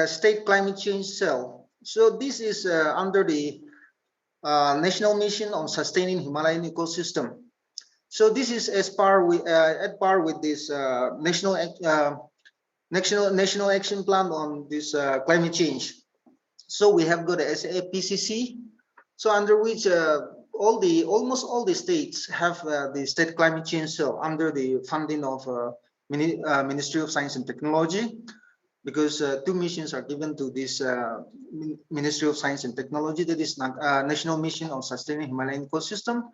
state climate change cell. So this is under the National Mission on Sustaining Himalayan Ecosystem. So this is as par with at par with this national action plan on this climate change. So we have got a SAPCC, so under which almost all the states have the state climate change cell under the funding of Ministry of Science and Technology, because two missions are given to this Ministry of Science and Technology, that is National Mission on Sustaining Himalayan Ecosystem,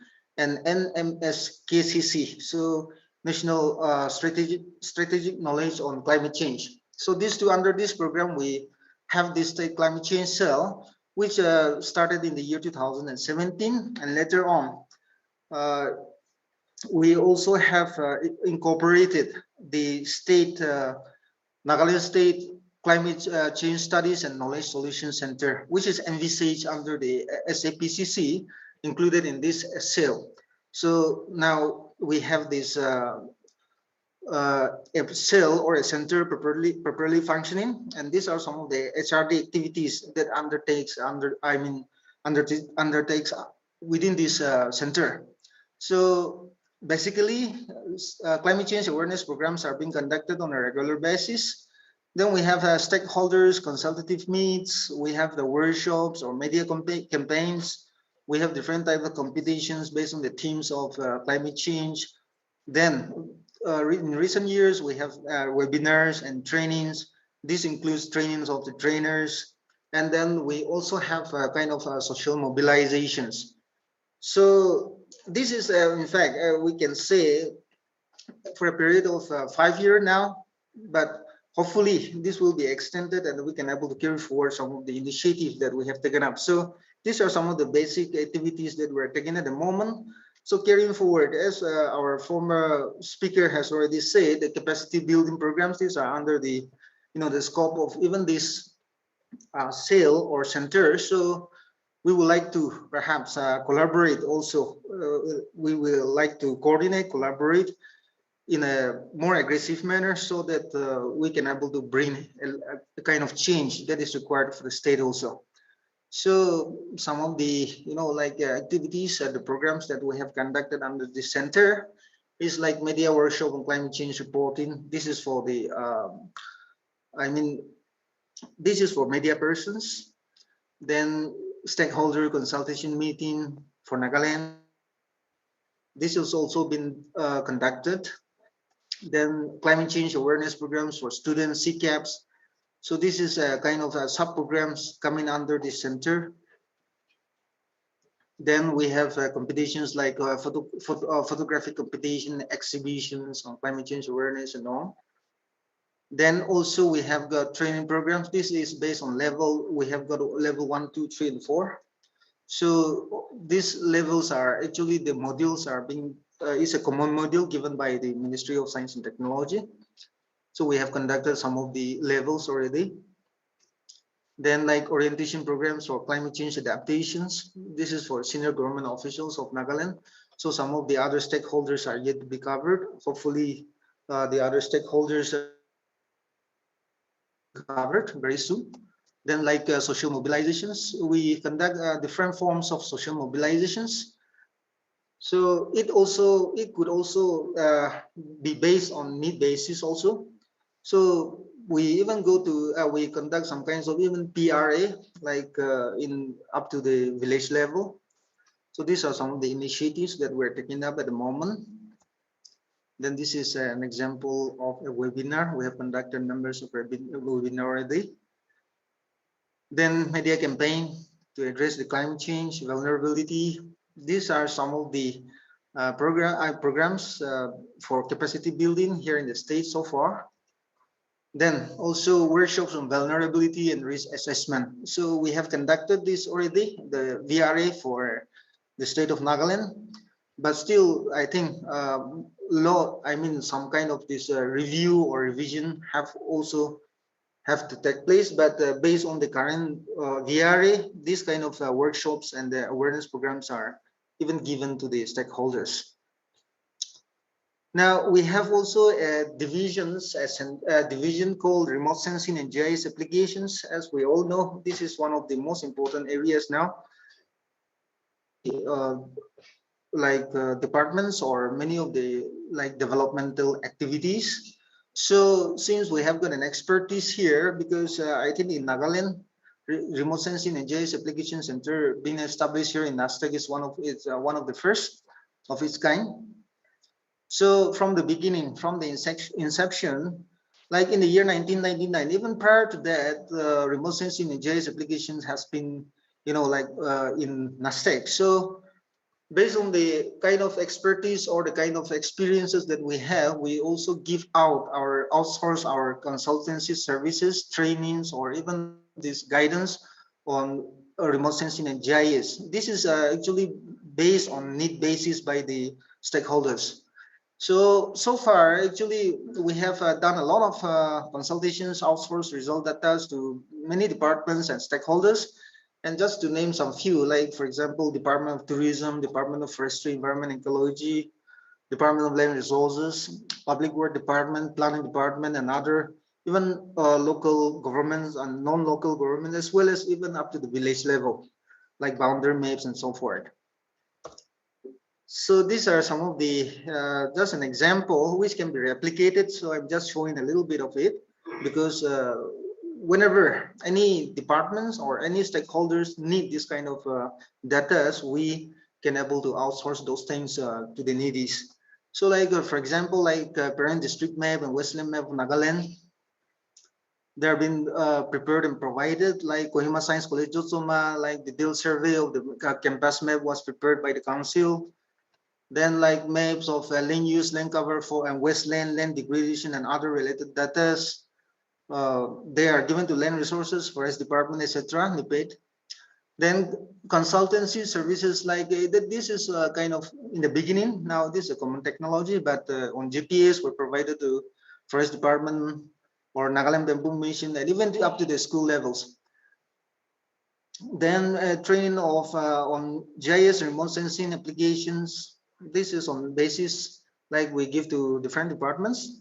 and NMSKCC, so National Strategic Knowledge on Climate Change. So these two, under this program, we have this state climate change cell, which started in the year 2017, and later on, we also have incorporated the state, Nagaland State Climate Change Studies and Knowledge Solution Center, which is envisaged under the SAPCC, included in this cell. So now we have this a cell or a center properly functioning, and these are some of the Hrd activities that undertakes within this center. So basically, climate change awareness programs are being conducted on a regular basis. Then we have stakeholders, consultative meets, we have the workshops or media campaigns. We have different types of competitions based on the themes of climate change. Then in recent years, we have webinars and trainings. This includes trainings of the trainers. And then we also have kind of social mobilizations. So this is, in fact, we can say for a period of 5 years now, but hopefully this will be extended and we can able to carry forward some of the initiatives that we have taken up. So these are some of the basic activities that we're taking at the moment. So carrying forward, as our former speaker has already said, the capacity building programs, these are under the, the scope of even this cell or center. So we would like to perhaps collaborate also. We will like to coordinate, collaborate in a more aggressive manner so that we can able to bring a kind of change that is required for the state also. So some of the, activities and the programs that we have conducted under this center is like media workshop on climate change reporting. This is for the, this is for media persons. Then stakeholder consultation meeting for Nagaland. This has also been conducted. Then climate change awareness programs for students, CCAPs. So this is a kind of sub-programs coming under this center. Then we have competitions like photographic competition, exhibitions on climate change awareness and all. Then also we have got training programs. This is based on level. We have got level 1, 2, 3, and 4. So these levels are actually the modules are being, is a common module given by the Ministry of Science and Technology. So we have conducted some of the levels already. Then like orientation programs for climate change adaptations. This is for senior government officials of Nagaland. So some of the other stakeholders are yet to be covered. Hopefully the other stakeholders covered very soon. Then like social mobilizations, we conduct different forms of social mobilizations. So it could also be based on need basis also. So we even go to we conduct some kinds of even PRA like in up to the village level. So these are some of the initiatives that we're taking up at the moment. Then this is an example of a webinar. We have conducted numbers of webinar already. Then media campaign to address the climate change, vulnerability. These are some of the programs for capacity building here in the state so far. Then also workshops on vulnerability and risk assessment. So we have conducted this already, the VRA for the state of Nagaland. But still, I think some kind of this review or revision have to take place. But based on the current VRA, these kind of workshops and the awareness programs are even given to the stakeholders. Now we have also a division called remote sensing and GIS applications. As we all know, this is one of the most important areas now. Departments or many of the developmental activities. So since we have got an expertise here, because I think in Nagaland, remote sensing and GIS application center being established here in NASTEC is one of the first of its kind. So from the beginning, from the inception, like in the year 1999, even prior to that, remote sensing and GIS applications has been, in NASTEC. So based on the kind of expertise or the kind of experiences that we have, we also outsource our consultancy services, trainings, or even this guidance on remote sensing and GIS. This is actually based on need basis by the stakeholders. So far, actually, we have done a lot of consultations, outsourced result data to many departments and stakeholders. And just to name some few, like, for example, Department of Tourism, Department of Forestry, Environment and Ecology, Department of Land Resources, Public Works Department, Planning Department, and other, even local governments and non-local governments, as well as even up to the village level, like boundary maps and so forth. So these are some of the, just an example which can be replicated. So I'm just showing a little bit of it because whenever any departments or any stakeholders need this kind of data, we can able to outsource those things to the needies. So like, for example, like parent district map and Westland map of Nagaland, they have been prepared and provided, like Kohima Science College Jotsoma, like the deal survey of the campus map was prepared by the council. Then like maps of land use, land cover for and wasteland, land degradation and other related data. They are given to land resources, forest department, etc. Then consultancy services like this is kind of in the beginning. Now this is a common technology, but on GPS were provided to forest department or Nagaland Bamboo Mission and even up to the school levels. Then training of on GIS remote sensing applications. This is on basis like we give to different departments.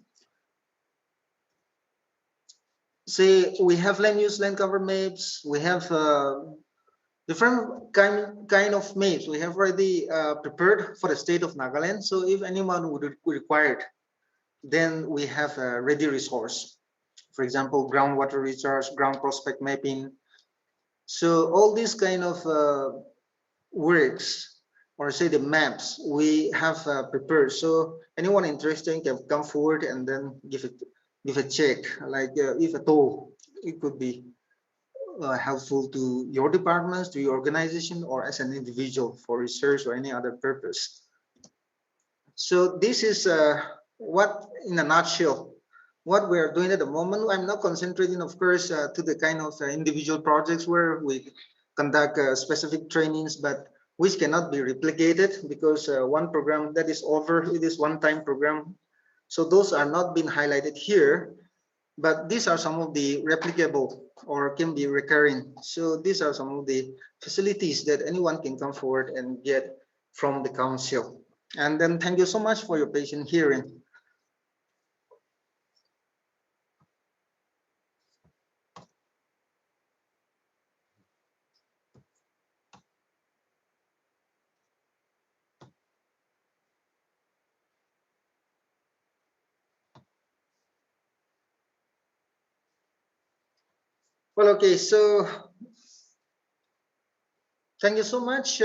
Say we have land use, land cover maps. We have different kind of maps. We have already prepared for the state of Nagaland. So if anyone would require it, then we have a ready resource. For example, groundwater recharge, ground prospect mapping. So all these kind of works, or say the maps, we have prepared. So anyone interested can come forward and then give a check. Like if at all, it could be helpful to your departments, to your organization, or as an individual for research or any other purpose. So this is what, in a nutshell, what we are doing at the moment. I'm not concentrating, of course, to the kind of individual projects where we conduct specific trainings, but which cannot be replicated because one program that is over, it is one-time program. So those are not being highlighted here, but these are some of the replicable or can be recurring. So these are some of the facilities that anyone can come forward and get from the council. And then thank you so much for your patient hearing. Well, okay, so thank you so much.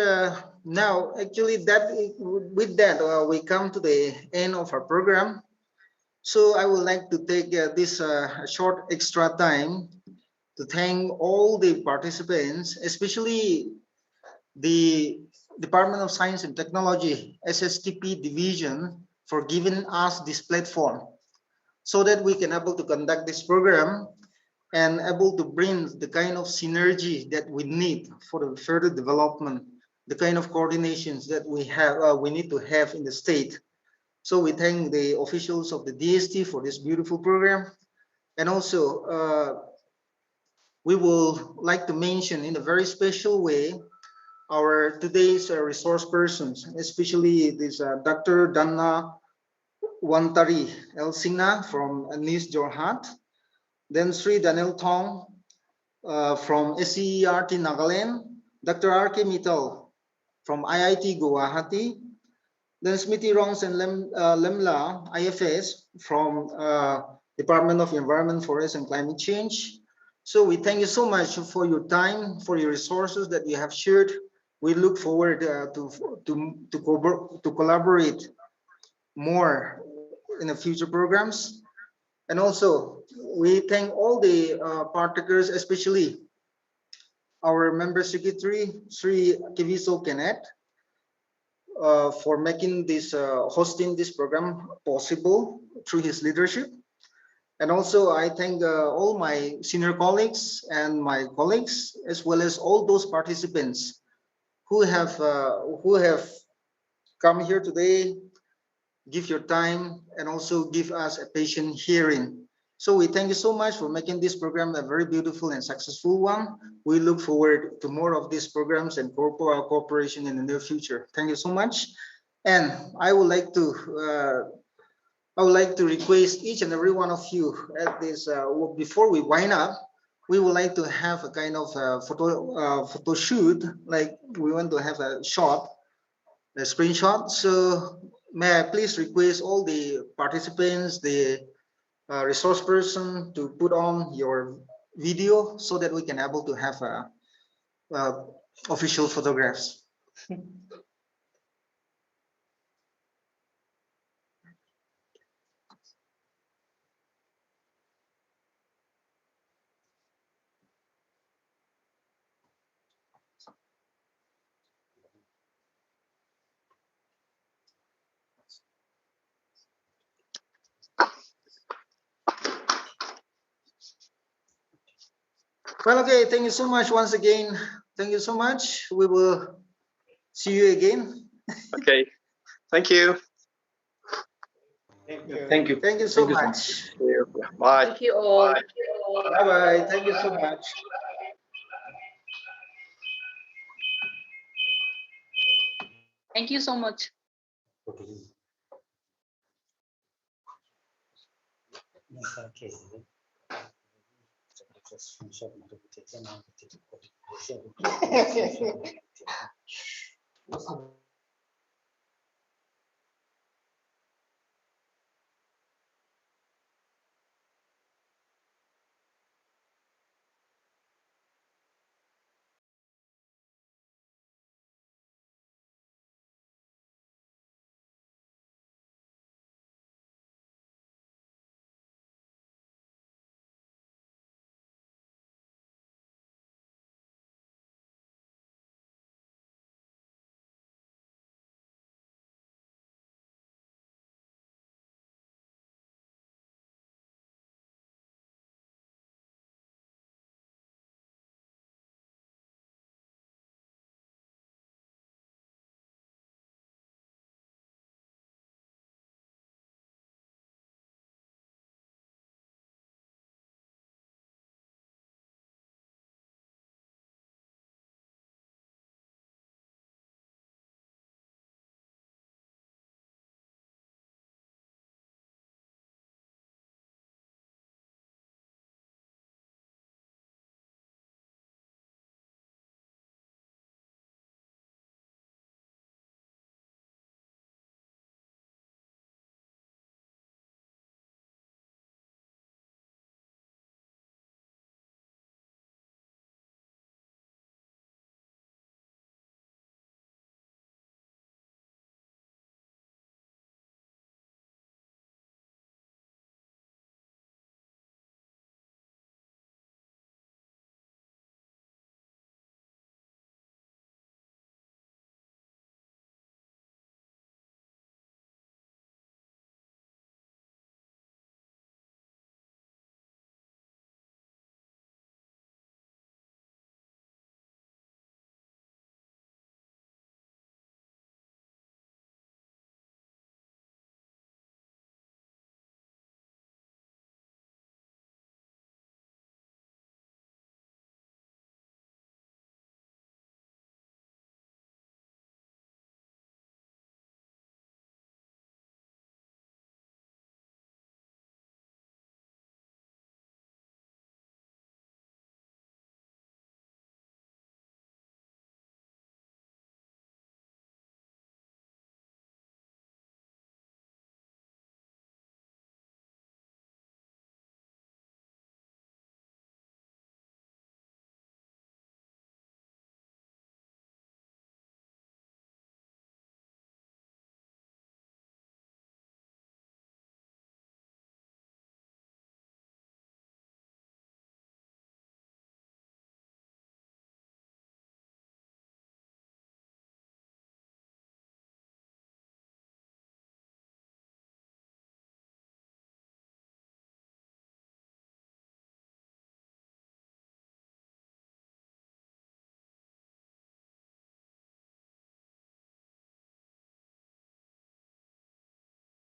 Now, actually, with that, we come to the end of our program. So I would like to take this short extra time to thank all the participants, especially the Department of Science and Technology, SSTP division, for giving us this platform so that we can able to conduct this program and able to bring the kind of synergy that we need for the further development, the kind of coordinations that we need to have in the state. So we thank the officials of the DST for this beautiful program. And also, we will like to mention in a very special way our today's resource persons, especially this Dr. Danna Wantari Elsina from NIS Jorhat, then Shri Daniel Tong from SCERT Nagaland, Dr. R.K. Mittal from IIT Guwahati, then Smithy Rongs and Lemla IFS from Department of Environment, Forest and Climate Change. So we thank you so much for your time, for your resources that you have shared. We look forward to collaborate more in the future programs. And also, we thank all the partakers, especially our member secretary, Shri Kevitso Kenneth, for making this, hosting this program possible through his leadership. And also, I thank all my senior colleagues and my colleagues, as well as all those participants who have come here today, give your time, and also give us a patient hearing. So we thank you so much for making this program a very beautiful and successful one. We look forward to more of these programs and cooperation in the near future. Thank you so much. And I would like to request each and every one of you at this before we wind up, we would like to have a kind of photo shoot, like we want to have a shot, a screenshot. So may I please request all the participants, the resource person, to put on your video so that we can able to have official photographs. Well, okay, thank you so much once again. Thank you so much. We will see you again. Okay, thank you. Thank you. Thank you so much. Bye. Thank you all. Bye-bye. Thank you so much. Thank you so much. Okay.